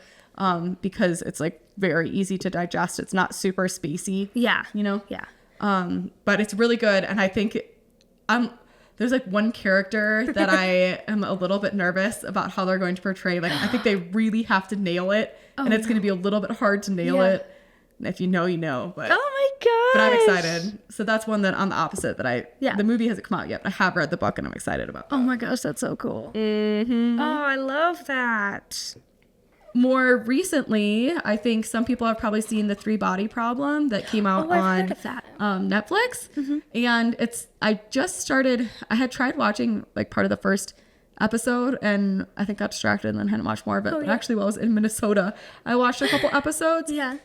because it's like very easy to digest. It's not super spacey. Yeah. You know? Yeah. But it's really good. And I think there's like one character that I am a little bit nervous about how they're going to portray. Like I think they really have to nail it. And it's going to be a little bit hard to nail it. And if you know, you know. But, oh my God. But I'm excited. So that's one that on the opposite that the movie hasn't come out yet. But I have read the book and I'm excited about that. Oh my gosh, that's so cool. Oh, I love that. more recently, I think some people have probably seen the 3-Body Problem that came out I've on heard of that. Netflix. And I had tried watching like part of the first episode and I think got distracted and then hadn't watched more of it. But actually, while I was in Minnesota, I watched a couple episodes. Yeah.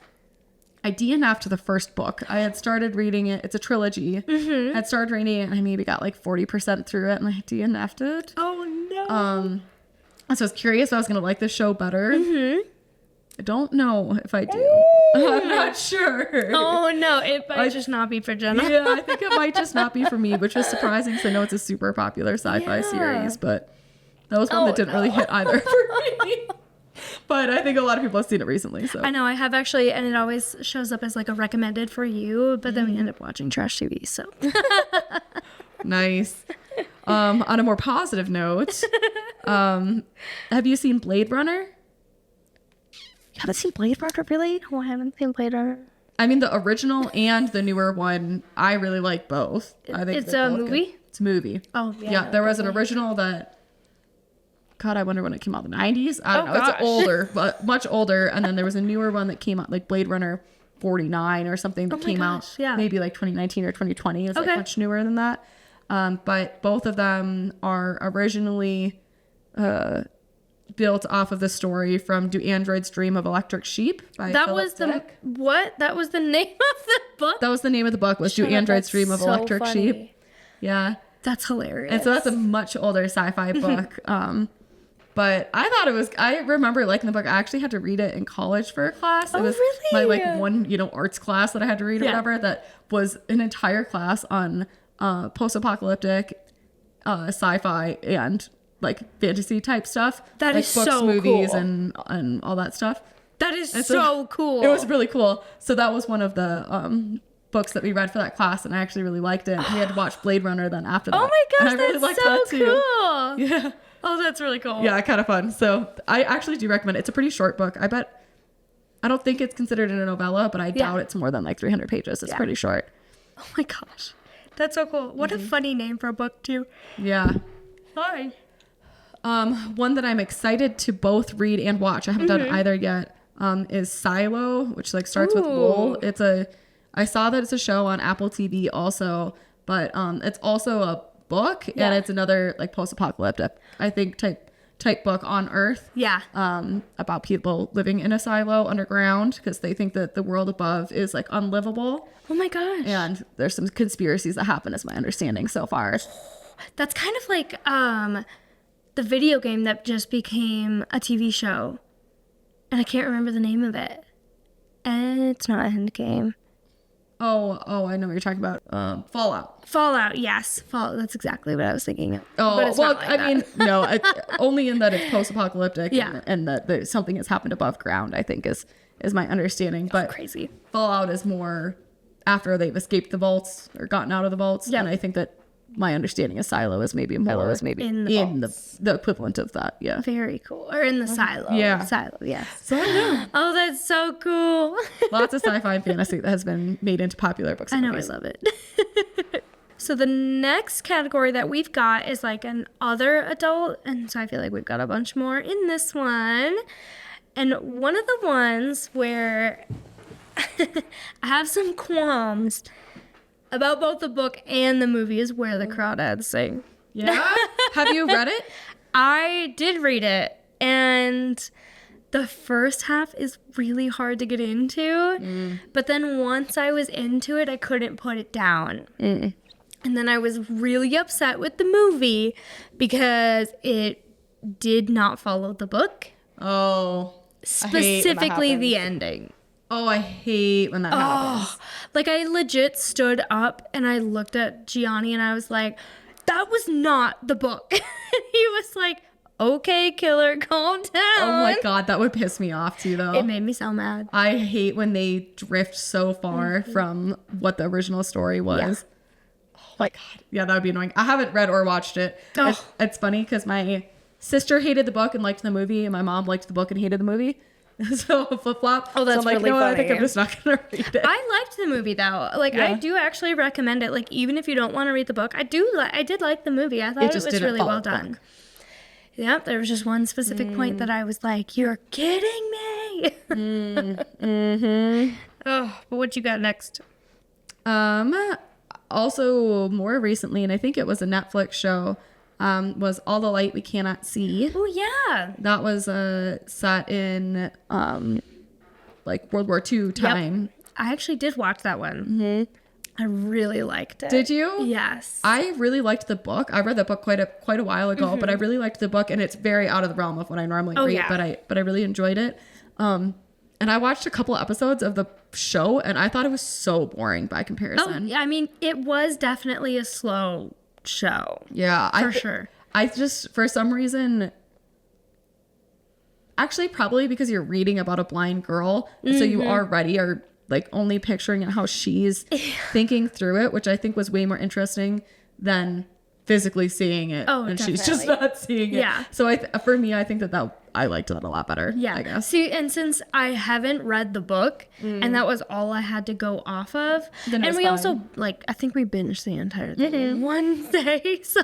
I DNF'd the first book. I had started reading it. It's a trilogy. I had started reading it and I maybe got like 40% through it and I DNF'd it. Oh no. So I was curious if I was going to like the show better. I don't know if I do. I'm not sure. Oh no, it might just not be for Jenna. Yeah, I think it might just not be for me, which was surprising because I know it's a super popular sci-fi series, but that was one that didn't really hit either for me. But I think a lot of people have seen it recently. So I know I have actually, and it always shows up as like a recommended for you, but then we end up watching trash TV. So nice. On a more positive note, have you seen Blade Runner? You haven't seen Blade Runner, really? Oh, I haven't seen Blade Runner. I mean, the original and the newer one, I really like both. I think It's a movie? Good. It's a movie. Oh, yeah. Yeah, there was an original that, God, I wonder when it came out, the 90s? I don't know. It's older, but much older. And then there was a newer one that came out, like Blade Runner 49 or something that came out maybe like 2019 or 2020. It was like much newer than that. But both of them are originally built off of the story from Do Androids Dream of Electric Sheep by That Philip was the Dick. what? That was the name of the book? That was the name of the book, was Do Androids Dream of Electric Sheep. Yeah. That's hilarious. And so that's a much older sci-fi book. But I thought it was, I remember liking the book. I actually had to read it in college for a class. It was my like one, arts class that I had to read or whatever, that was an entire class on post-apocalyptic sci-fi and like fantasy type stuff. That like is books, so movies, cool. and all that stuff. That is so cool. It was really cool. So that was one of the books that we read for that class, and I actually really liked it. We had to watch Blade Runner then after that. Oh my gosh, and I really that's liked so that too. cool. Yeah. Oh, that's really cool. Yeah, kind of fun. So I actually do recommend it. It's a pretty short book. I don't think it's considered a novella, but I doubt it's more than like 300 pages. It's pretty short. Oh my gosh. That's so cool. What a funny name for a book too. Yeah. Hi. One that I'm excited to both read and watch, I haven't done either yet, is Silo, which like starts with wool. I saw that it's a show on Apple TV also, but it's also a book and it's another like post-apocalyptic, I think, type book on Earth. Yeah. About people living in a silo underground because they think that the world above is like unlivable. Oh my gosh. And there's some conspiracies that happen, is my understanding so far. That's kind of like the video game that just became a TV show. And I can't remember the name of it. And it's not a Endgame. Oh, I know what you're talking about. Fallout, yes. That's exactly what I was thinking of. Oh, but it's well, not like I mean, no, only in that it's post-apocalyptic and that something has happened above ground, I think is my understanding. But crazy. Fallout is more after they've escaped the vaults or gotten out of the vaults. Yeah. And I think that my understanding of Silo is maybe more in the equivalent of that. Yeah. Very cool. Or in the silo. Yeah. Silo, yes. So I know. Oh, that's so cool. Lots of sci-fi fantasy that has been made into popular books. I know, I love it. So the next category that we've got is like an other adult. And so I feel like we've got a bunch more in this one. And one of the ones where I have some qualms about both the book and the movie is Where the Crawdads Sing. Yeah? Have you read it? I did read it. And the first half is really hard to get into. But then once I was into it, I couldn't put it down. And then I was really upset with the movie because it did not follow the book. Oh. Specifically the ending. Oh, I hate when that happens. Like I legit stood up and I looked at Gianni and I was like, that was not the book. And he was like, okay, killer, calm down. Oh my God, that would piss me off too, though. It made me so mad. I hate when they drift so far from what the original story was. Yeah. Oh my God. Yeah, that would be annoying. I haven't read or watched it. Oh. It's funny because my sister hated the book and liked the movie, and my mom liked the book and hated the movie. So flip-flop. Oh, that's so I'm like, really no, funny. I think I'm just not going to read it. I liked the movie though. Like I do actually recommend it. Like even if you don't want to read the book, I did like the movie. I thought it was really well done. Yep, there was just one specific point that I was like, "You're kidding me." Oh, but what you got next? Also more recently, and I think it was a Netflix show, was All the Light We Cannot See. Oh yeah, That was set in like World War II time. Yep. I actually did watch that one. I really liked it. Did you? Yes. I really liked the book. I read the book quite a while ago, but I really liked the book, and it's very out of the realm of what I normally read. Yeah. But I really enjoyed it. And I watched a couple episodes of the show, and I thought it was so boring by comparison. Oh, yeah, I mean, it was definitely a slow show. Yeah, For sure. I just, for some reason, actually probably because you're reading about a blind girl, so you already are like only picturing how she's thinking through it, which I think was way more interesting than physically seeing it. Oh, and she's just definitely. not seeing it. Yeah. So for me, I think that I liked that a lot better. Yeah. I guess. See, and since I haven't read the book and that was all I had to go off of, Then it and was we fine. also, like, I think we binged the entire thing in one day. So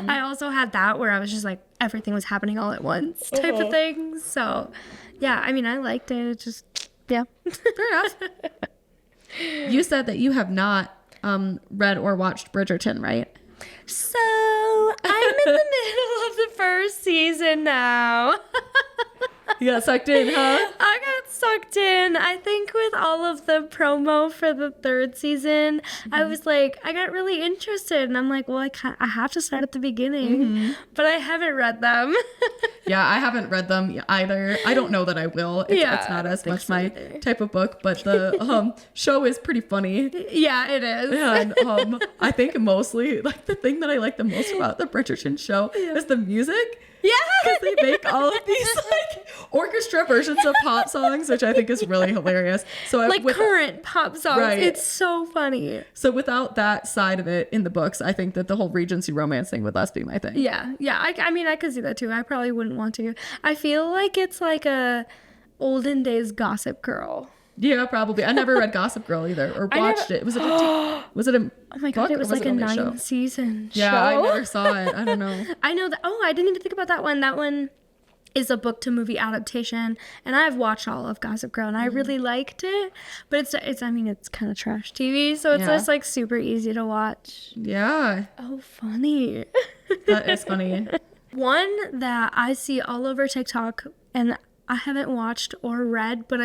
I also had that where I was just like, everything was happening all at once type of thing. So yeah, I mean, I liked it. It just, yeah. Fair enough. You said that you have not read or watched Bridgerton, right? So I'm in the middle of the first season now. You got sucked in, huh? I got sucked in. I think with all of the promo for the third season, I was like, I got really interested, and I'm like, well, I have to start at the beginning, but I haven't read them. Yeah, I haven't read them either. I don't know that I will. It's not as much my type of book, but the show is pretty funny. Yeah, it is. And I think mostly, like, the thing that I like the most about the Bridgerton show is the music. Yeah, Because they make all of these, like, orchestra versions of pop songs, which I think is really hilarious. So like current pop songs. Right. It's so funny. So without that side of it in the books, I think that the whole Regency romance thing would less be my thing. Yeah. I mean, I could see that too. I probably wouldn't want to. I feel like it's like a olden days Gossip Girl. Yeah, probably. I never read Gossip Girl either, or watched it. Was it a Oh my god, book, it or was like a only show? 9-season show. Yeah, I never saw it. I don't know. I know that. Oh, I didn't even think about that one. That one is a book to movie adaptation, and I've watched all of Gossip Girl, and I really liked it. But it's I mean, it's kind of trash TV, so it's just like super easy to watch. Yeah, Oh, funny. that is funny. One that I see all over TikTok, and I haven't watched or read, but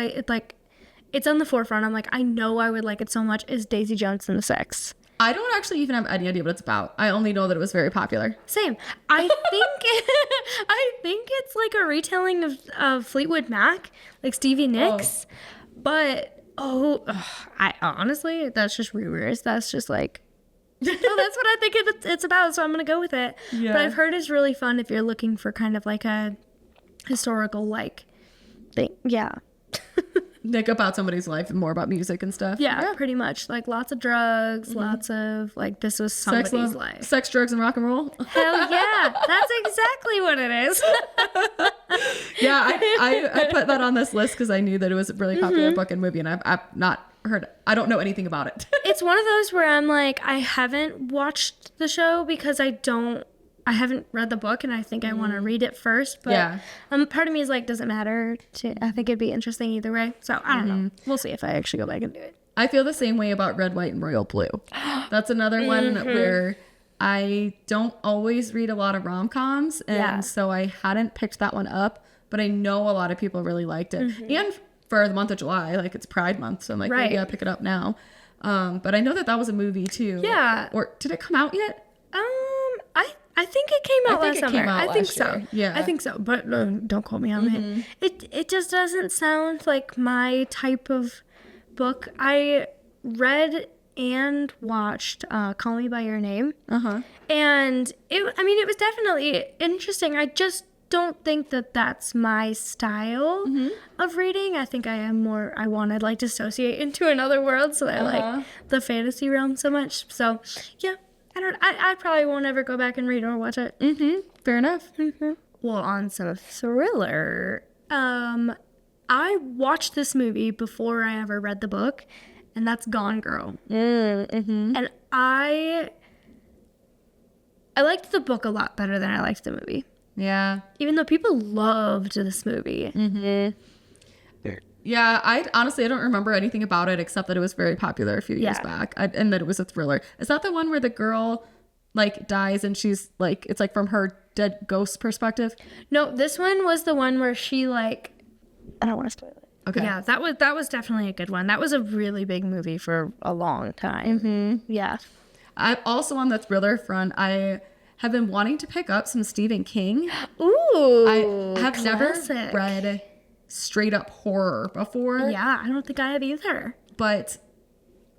it's on the forefront. I'm like, I know I would like it so much. Is Daisy Jones and the Six? I don't actually even have any idea what it's about. I only know that it was very popular. Same. I think it's like a retelling of Fleetwood Mac, like Stevie Nicks. But I honestly, that's just rumors. That's just like, oh, that's what I think it's about. So I'm gonna go with it. Yeah. But I've heard it's really fun if you're looking for kind of like a historical like thing. Yeah. Like about somebody's life and more about music and stuff. Yeah, pretty much. Like lots of drugs, lots of like this was somebody's life. Sex, drugs, and rock and roll. Hell yeah, that's exactly what it is. Yeah, I put that on this list because I knew that it was a really popular book and movie, and I've not heard. I don't know anything about it. It's one of those where I'm like, I haven't watched the show because I haven't read the book, and I think I want to read it first. But Yeah. Part of me is like, does it matter? I think it'd be interesting either way. So I don't know. We'll see if I actually go back and do it. I feel the same way about Red, White, and Royal Blue. That's another one where I don't always read a lot of rom-coms, and so I hadn't picked that one up, but I know a lot of people really liked it. And for the month of July, like it's Pride Month, so I'm like, maybe I'll pick it up now. But I know that was a movie too. Yeah. Or did it come out yet? I think it came out think last it summer. came out I think last so. year. Yeah. I think so. But don't quote me on it. It just doesn't sound like my type of book. I read and watched Call Me by Your Name. And it was definitely interesting. I just don't think that that's my style of reading. I think I want to like dissociate into another world, so I like the fantasy realm so much. So yeah, I probably won't ever go back and read or watch it. Fair enough. Well, on some thriller, I watched this movie before I ever read the book, and that's Gone Girl. And I liked the book a lot better than I liked the movie. Yeah. Even though people loved this movie. Yeah, I don't remember anything about it except that it was very popular a few years back, and that it was a thriller. Is that the one where the girl like dies and she's like, it's like from her dead ghost perspective? No, this one was the one where she like, I don't want to spoil it. Okay. Yeah, that was definitely a good one. That was a really big movie for a long time. Yeah. I'm also on the thriller front. I have been wanting to pick up some Stephen King. Ooh, I have classic. never read straight up horror before. Yeah, I don't think I have either. But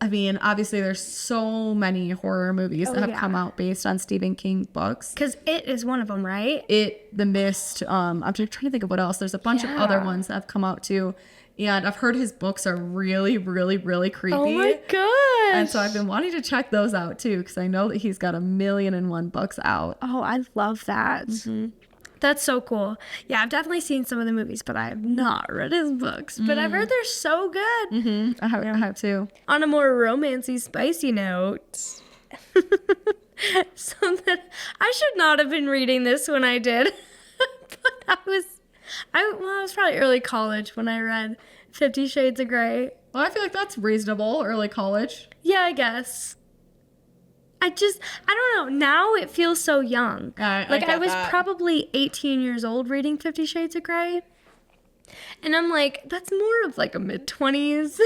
I mean, obviously there's so many horror movies that have come out based on Stephen King books. Because It is one of them, right? It, The Mist, I'm just trying to think of what else. There's a bunch of other ones that have come out too. And I've heard his books are really, really, really creepy. Oh my gosh. And so I've been wanting to check those out too, because I know that he's got 1,000,001 books out. Oh, I love that. That's so cool. Yeah, I've definitely seen some of the movies, but I have not read his books. But I've heard they're so good. I have too. On a more romancy, spicy note, something I should not have been reading this when I did, but I was probably early college when I read 50 Shades of Grey. Well, I feel like that's reasonable, early college. Yeah, I guess. I don't know. Now it feels so young. I was probably 18 years old reading 50 Shades of Grey. And I'm like, that's more of like a mid-20s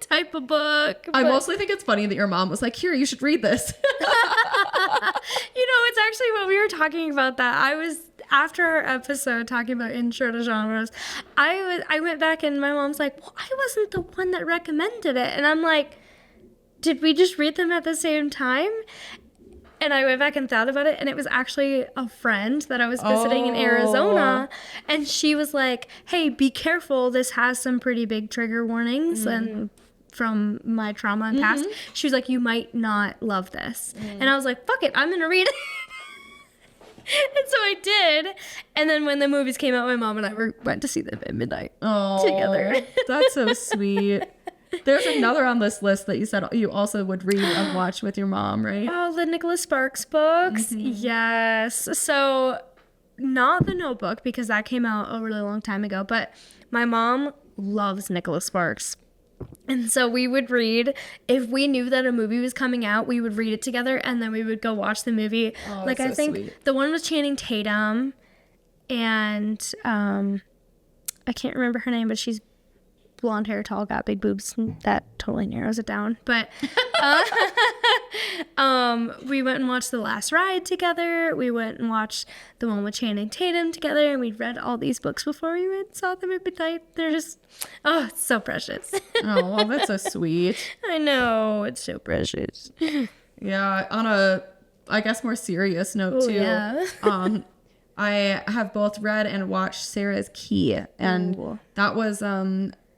type of book. I mostly think it's funny that your mom was like, here, you should read this. It's actually what we were talking about that. I was, after our episode talking about intro to genres, I went back and my mom's like, well, I wasn't the one that recommended it. And I'm like, did we just read them at the same time? And I went back and thought about it, and it was actually a friend that I was visiting in Arizona, and she was like, hey, be careful, this has some pretty big trigger warnings, and from my trauma and past, she was like, you might not love this. And I was like, fuck it, I'm gonna read it. And so I did, and then when the movies came out, my mom and I went to see them at midnight together. That's so sweet. There's another on this list that you said you also would read and watch with your mom, right? Oh, the Nicholas Sparks books. Yes. So not The Notebook, because that came out a really long time ago, but my mom loves Nicholas Sparks. And so we would read, if we knew that a movie was coming out, we would read it together, and then we would go watch the movie. Like, I think sweet. The one with Channing Tatum, and I can't remember her name, but she's blonde hair, tall, got big boobs. That totally narrows it down. But we went and watched The Last Ride together. We went and watched the one with Channing Tatum together, and we read all these books before we went and saw them at midnight. They're just, it's so precious. Oh, well, that's so sweet. I know, it's so precious. Yeah, on a, I guess, more serious note too. Yeah. I have both read and watched Sarah's Key, and that was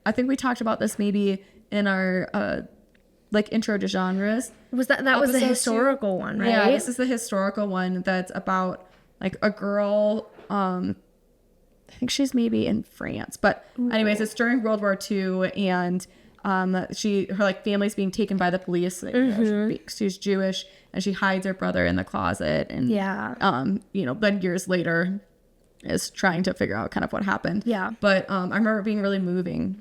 I think we talked about this maybe in our like intro to genres. Was that was the historical one, right? Yeah, this is the historical one that's about like a girl. I think she's maybe in France, but anyways, it's during World War II, and her like family's being taken by the police. She's Jewish, and she hides her brother in the closet, and then years later is trying to figure out kind of what happened. Yeah. But I remember it being really moving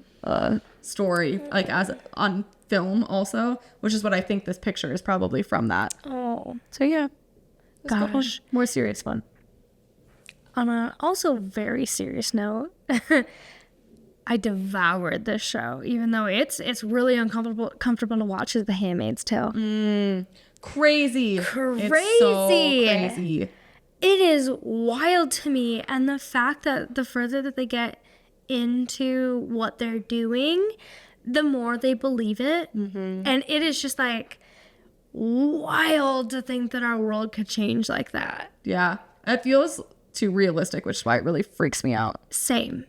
story, like as on film also, which is what I think this picture is probably from that. Oh. So yeah. Gosh. More serious one. On a also very serious note, I devoured this show, even though it's really comfortable to watch, is The Handmaid's Tale. Crazy. It's so crazy. It is wild to me, and the fact that the further that they get into what they're doing, the more they believe it. And it is just like wild to think that our world could change like that. Yeah. It feels too realistic, which is why it really freaks me out. Same.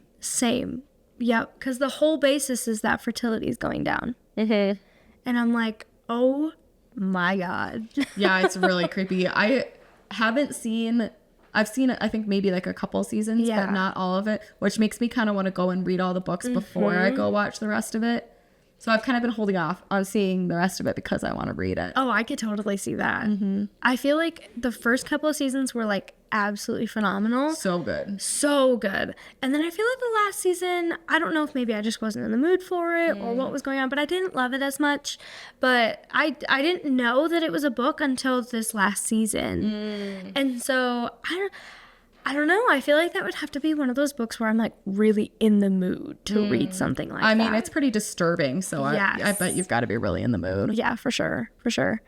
Yep. Because the whole basis is that fertility is going down. And I'm like, oh my God. Yeah, it's really creepy. I've seen it, I think maybe like a couple seasons, but not all of it, which makes me kind of want to go and read all the books before I go watch the rest of it. So I've kind of been holding off on seeing the rest of it because I want to read it. Oh, I could totally see that. I feel like the first couple of seasons were like absolutely phenomenal. So good. So good. And then I feel like the last season, I don't know if maybe I just wasn't in the mood for it or what was going on, but I didn't love it as much. But I didn't know that it was a book until this last season. And so I don't know. I feel like that would have to be one of those books where I'm like really in the mood to read something like that. I mean, it's pretty disturbing, so Yes. I bet you've got to be really in the mood. Yeah, for sure. For sure.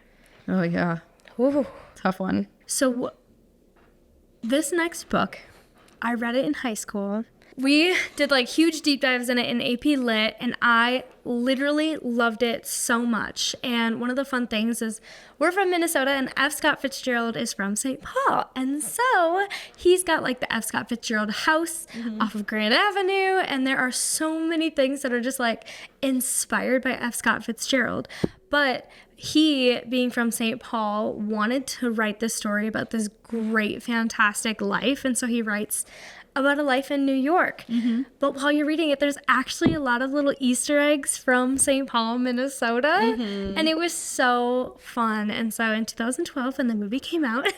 Oh, yeah. Ooh. Tough one. So this next book, I read it in high school. We did like huge deep dives in it in AP Lit, and I literally loved it so much. And one of the fun things is we're from Minnesota, and F. Scott Fitzgerald is from St. Paul. And so he's got like the F. Scott Fitzgerald house off of Grand Avenue. And there are so many things that are just like inspired by F. Scott Fitzgerald. But he, being from St. Paul, wanted to write this story about this great, fantastic life. And so he writes about a life in New York. But while you're reading it, there's actually a lot of little Easter eggs from St. Paul, Minnesota. And it was so fun. And so in 2012, when the movie came out,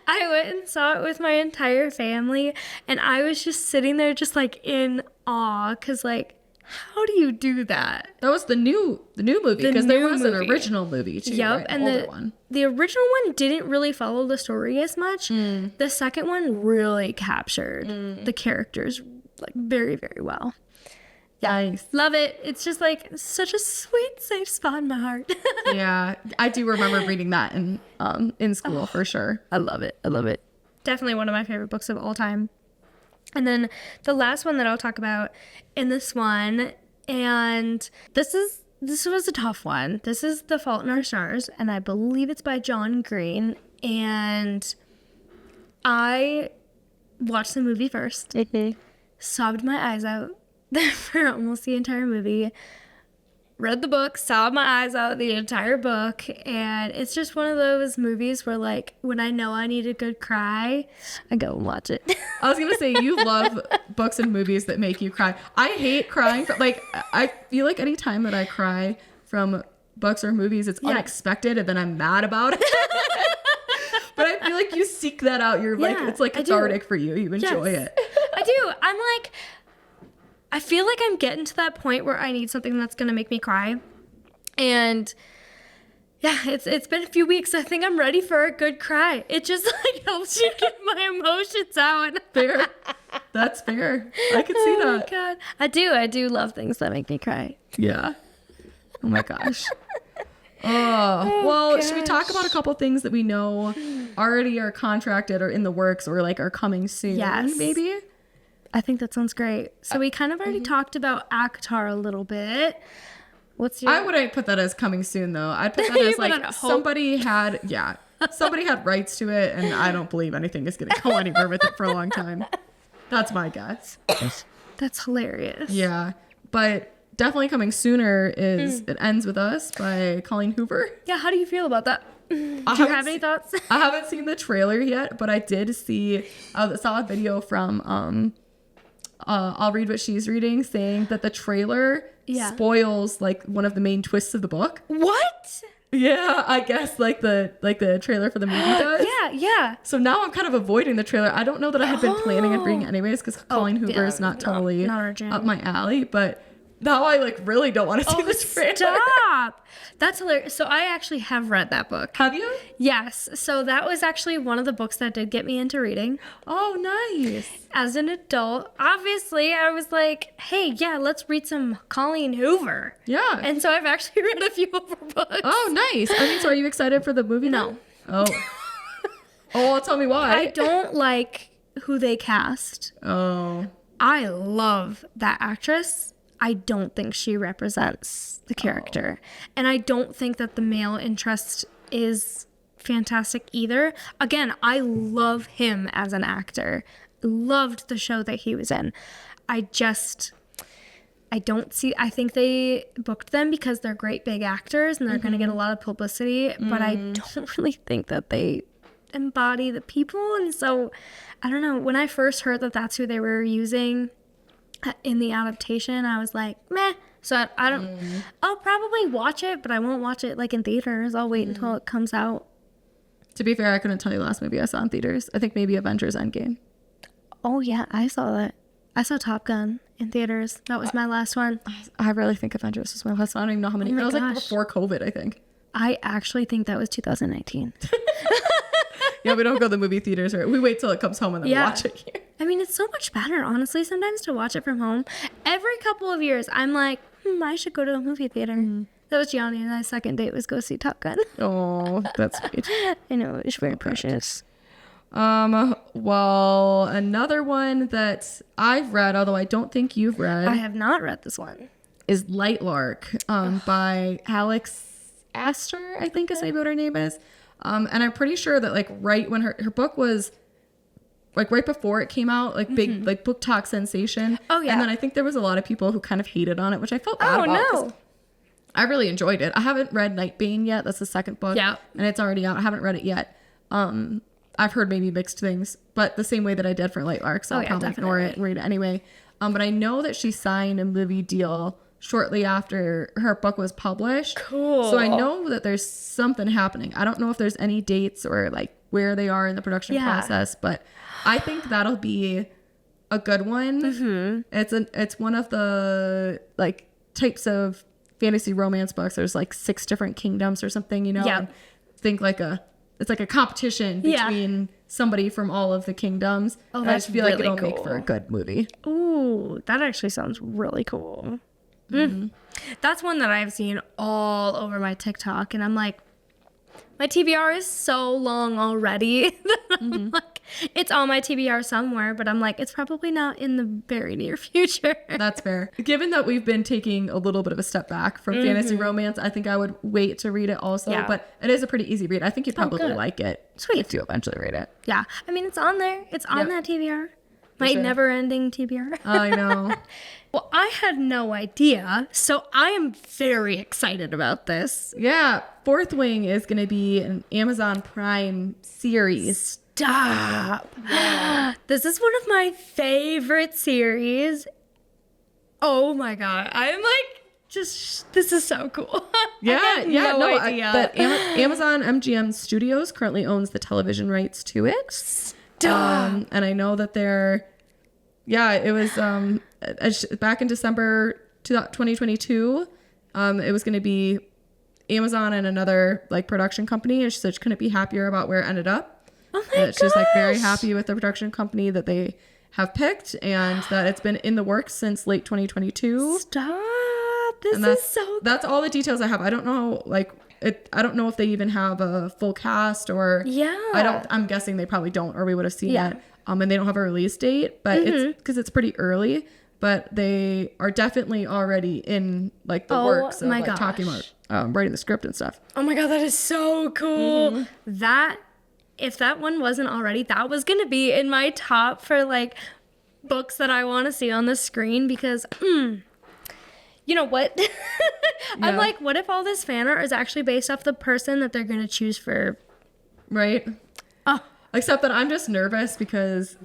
I went and saw it with my entire family. And I was just sitting there just like in awe, because like, how do you do that? That was the new movie, because there was an original movie too. Yep, right? and the original one didn't really follow the story as much. The second one really captured the characters like very, very well. Nice. Love it. It's just like such a sweet, safe spot in my heart. Yeah, I do remember reading that in school for sure. I love it. I love it. Definitely one of my favorite books of all time. And then the last one that I'll talk about in this one, and this was a tough one. This is The Fault in Our Stars, and I believe it's by John Green. And I watched the movie first, sobbed my eyes out for almost the entire movie, read the book, sobbed my eyes out the entire book, and it's just one of those movies where like when I know I need a good cry, I go and watch it. I was gonna say, you love books and movies that make you cry. I hate crying. Like, I feel like any time that I cry from books or movies, it's unexpected, and then I'm mad about it. But I feel like you seek that out. You're like, it's like cathartic for you. You enjoy it. I do. I'm like, I feel like I'm getting to that point where I need something that's gonna make me cry, and yeah, it's been a few weeks. I think I'm ready for a good cry. It just like helps you get my emotions out. Fair. That's fair. I can see that. Oh my God. I do love things that make me cry. Yeah. Oh my gosh. Well, should we talk about a couple things that we know already are contracted or in the works or like are coming soon? Yes. Maybe? I think that sounds great. So we kind of already talked about ACOTAR a little bit. What's your... I wouldn't put that as coming soon, though. I'd put that as like somebody had rights to it, and I don't believe anything is going to go anywhere with it for a long time. That's my guess. That's hilarious. Yeah, but definitely coming sooner is It Ends With Us by Colleen Hoover. Yeah, how do you feel about that? Do you have any thoughts? I haven't seen the trailer yet, but I did see, I saw a video from I'll Read What She's Reading, saying that the trailer spoils like one of the main twists of the book. What? Yeah, I guess like the trailer for the movie does. Yeah. So now I'm kind of avoiding the trailer. I don't know that I had been planning on reading it anyways, because Colleen Hoover is not totally up my alley, but now I like really don't want to see this trailer. Stop! That's hilarious. So I actually have read that book. Have you? Yes. So that was actually one of the books that did get me into reading. Oh, nice. As an adult, obviously, I was like, hey, yeah, let's read some Colleen Hoover. Yeah. And so I've actually read a few of her books. Oh, nice. I mean, so are you excited for the movie now? No. Oh, tell me why. I don't like who they cast. Oh. I love that actress. I don't think she represents the character. And I don't think that the male interest is fantastic either. Again, I love him as an actor. Loved the show that he was in. I think they booked them because they're great big actors and they're going to get a lot of publicity, but I don't really think that they embody the people. And so, I don't know, when I first heard that that's who they were using in the adaptation, I was like, meh. So I don't, I'll probably watch it, but I won't watch it like in theaters. I'll wait until it comes out. To be fair, I couldn't tell you the last movie I saw in theaters. I think maybe Avengers Endgame. Oh, yeah, I saw that. I saw Top Gun in theaters. That was my last one. I really think Avengers was my last one. I don't even know how many. Oh my It was like gosh. before COVID, I think. I actually think that was 2019. Yeah, we don't go to the movie theaters. Or we wait till it comes home and then Yeah. watch it here. I mean, it's so much better, honestly, sometimes to watch it from home. Every couple of years, I'm like, I should go to a movie theater. That was Gianni and I's second date, was go see Top Gun. Oh, that's sweet. I know, it's very precious. Well, another one that I've read, although I don't think you've read, I have not read this one. is Lightlark, by Alex Astor, I think is maybe what her name is. And I'm pretty sure that like right when her book was like right before it came out, like big like book talk sensation. Oh, yeah. And then I think there was a lot of people who kind of hated on it, which I felt bad about. Oh, 'cause no. I really enjoyed it. I haven't read Nightbane yet. That's the second book. Yeah. And it's already out. I haven't read it yet. I've heard maybe mixed things, but the same way that I did for Lightlark, so Oh, I'll yeah, probably ignore it and read it anyway. But I know that she signed a movie deal shortly after her book was published. Cool. So I know that there's something happening. I don't know if there's any dates or like where they are in the production process, but I think that'll be a good one. It's one of the like types of fantasy romance books. There's like 6 different kingdoms or something, you know. Yeah. And think like it's like a competition between somebody from all of the kingdoms. Oh, and I that's just feel like really it'll make cool. for a good movie. Ooh, that actually sounds really cool. That's one that I've seen all over my TikTok, and I'm like, my TBR is so long already that I'm like, it's on my TBR somewhere, but I'm like, it's probably not in the very near future. That's fair. Given that we've been taking a little bit of a step back from fantasy romance, I think I would wait to read it also. Yeah. But it is a pretty easy read. I think you'd probably good. like it. Sweet. If you eventually read it. Yeah, I mean, it's on there. It's on Yep. that TBR. My sure. never-ending TBR. I know. Well, I had no idea, so I am very excited about this. Yeah. Fourth Wing is going to be an Amazon Prime series. Stop. This is one of my favorite series. Oh my god. I'm like, this is so cool. Yeah. No idea. But Amazon MGM Studios currently owns the television rights to it. Stop. And I know that it was back in December 2022. It was going to be Amazon and another like production company, and she said she couldn't be happier about where it ended up. Oh my god. She's like very happy with the production company that they have picked, and that it's been in the works since late 2022. Stop. And that's all the details I have. I don't know I don't know if they even have a full cast or I'm guessing they probably don't, or we would have seen it. And they don't have a release date, but it's because it's pretty early, but they are definitely already in like the works of like, talking about writing the script and stuff. Oh my god, that is so cool. If that one wasn't already, that was gonna be in my top for like books that I want to see on the screen, because you know what? I'm like, what if all this fan art is actually based off the person that they're gonna choose for? Right. Oh. Except that I'm just nervous because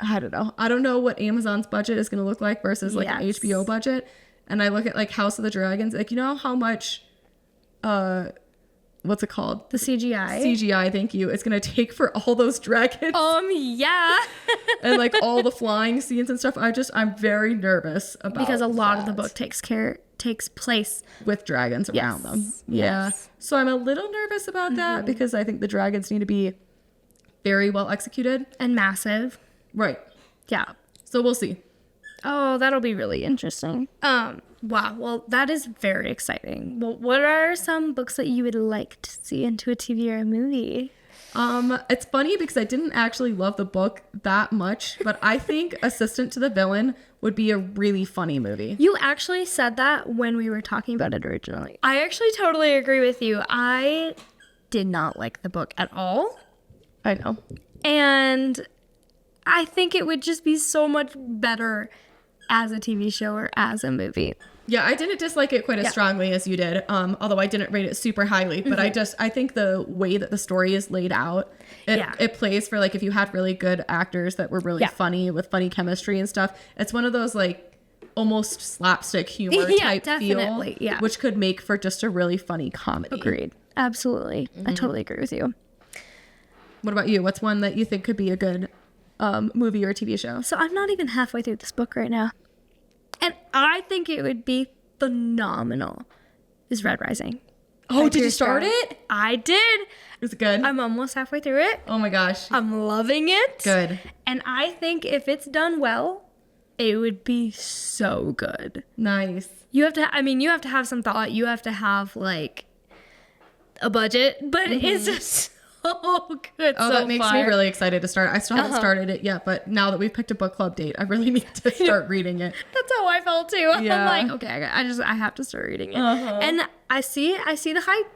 I don't know. I don't know what Amazon's budget is going to look like versus like an HBO budget. And I look at like House of the Dragons, like, you know how much, what's it called? The CGI. CGI, thank you. It's going to take for all those dragons Yeah. and like all the flying scenes and stuff. I'm very nervous about because a lot of the that. book takes place With dragons around them. Yeah. Yes. So I'm a little nervous about that because I think the dragons need to be very well executed. and massive. Right. Yeah. So we'll see. Oh, that'll be really interesting. Wow. Well, that is very exciting. Well, what are some books that you would like to see into a TV or a movie? It's funny because I didn't actually love the book that much, but I think Assistant to the Villain would be a really funny movie. You actually said that when we were talking about it originally. I actually totally agree with you. I did not like the book at all. I know. And I think it would just be so much better as a TV show or as a movie. Yeah, I didn't dislike it quite as strongly as you did, although I didn't rate it super highly. But I think the way that the story is laid out, it plays for like if you had really good actors that were really funny with funny chemistry and stuff. It's one of those like almost slapstick humor type definitely. feel, which could make for just a really funny comedy. Agreed. Absolutely. I totally agree with you. What about you? What's one that you think could be a good movie or TV show? So I'm not even halfway through this book right now. And I think it would be phenomenal. Is Red Rising. Oh, by did you Purist. start it? I did. Is it good? I'm almost halfway through it. Oh my gosh. I'm loving it. Good. And I think if it's done well, it would be so good. Nice. You have to, you have to have some thought. You have to have like a budget, but it's just so good. Oh, so that makes far. me really excited to start. I still haven't started it yet, but now that we've picked a book club date, I really need to start reading it. That's how I felt too. Yeah. I'm like, okay, I have to start reading it. And I see the hype.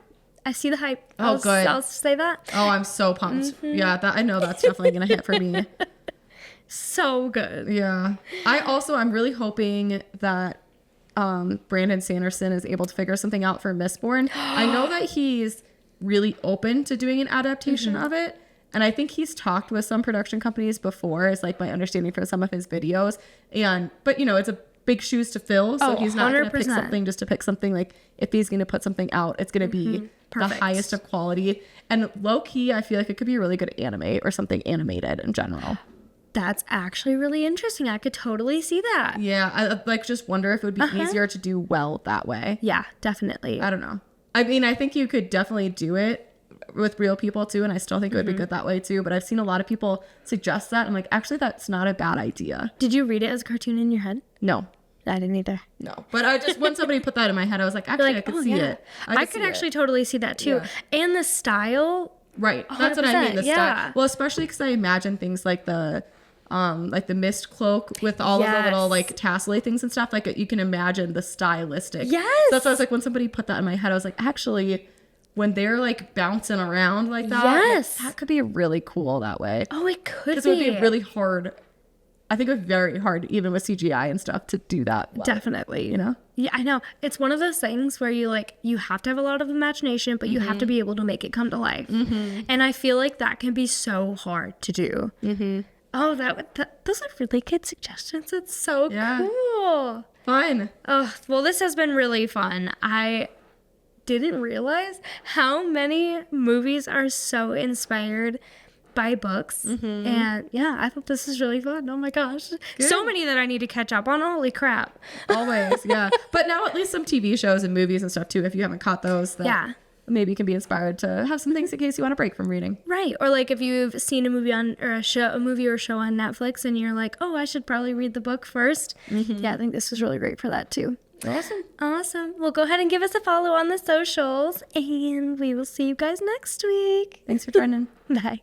I see the hype. Oh, good. I'll say that. Oh, I'm so pumped. Yeah, I know that's definitely gonna hit for me. So good. Yeah. I'm really hoping that Brandon Sanderson is able to figure something out for Mistborn. I know that he's really open to doing an adaptation of it. And I think he's talked with some production companies before, is like my understanding from some of his videos. But it's a big shoes to fill. So he's not going to pick 100%. something just to pick something. Like if he's going to put something out, it's going to be the highest of quality. And low key, I feel like it could be a really good anime or something animated in general. That's actually really interesting. I could totally see that. Yeah. I just wonder if it would be easier to do well that way. Yeah, definitely. I don't know. I think you could definitely do it with real people too, and I still think it would be good that way too. But I've seen a lot of people suggest that. I'm like, actually, that's not a bad idea. Did you read it as a cartoon in your head? No. I didn't either. No. But I just, when somebody put that in my head, I was like, actually, I could see it. I could actually totally see that too. Yeah. And the style. Right. That's what I mean. The 100%, yeah. style. Well, especially because I imagine things like the mist cloak with all of the little like tassel things and stuff. Like you can imagine the stylistic. Yes. So that's why I was like, when somebody put that in my head, I was like, actually, when they're like bouncing around like that, Yes. that could be really cool that way. Oh, it could be. Because it would be really hard. I think it would be very hard, even with CGI and stuff, to do that well. Definitely. Yeah, I know. It's one of those things where you have to have a lot of imagination, but you have to be able to make it come to life. And I feel like that can be so hard to do. Oh, those are really good suggestions. It's so cool. Fun. Oh, well, this has been really fun. I didn't realize how many movies are so inspired by books. And yeah, I thought this was really fun. Oh my gosh. Good. So many that I need to catch up on. Holy crap. Always, yeah. But now at least some TV shows and movies and stuff too, if you haven't caught those. That maybe you can be inspired to have some things in case you want to break from reading. Right. Or like if you've seen a movie or a show on Netflix and you're like, oh, I should probably read the book first. Yeah, I think this was really great for that too. Awesome. Well, go ahead and give us a follow on the socials and we will see you guys next week. Thanks for joining. Bye.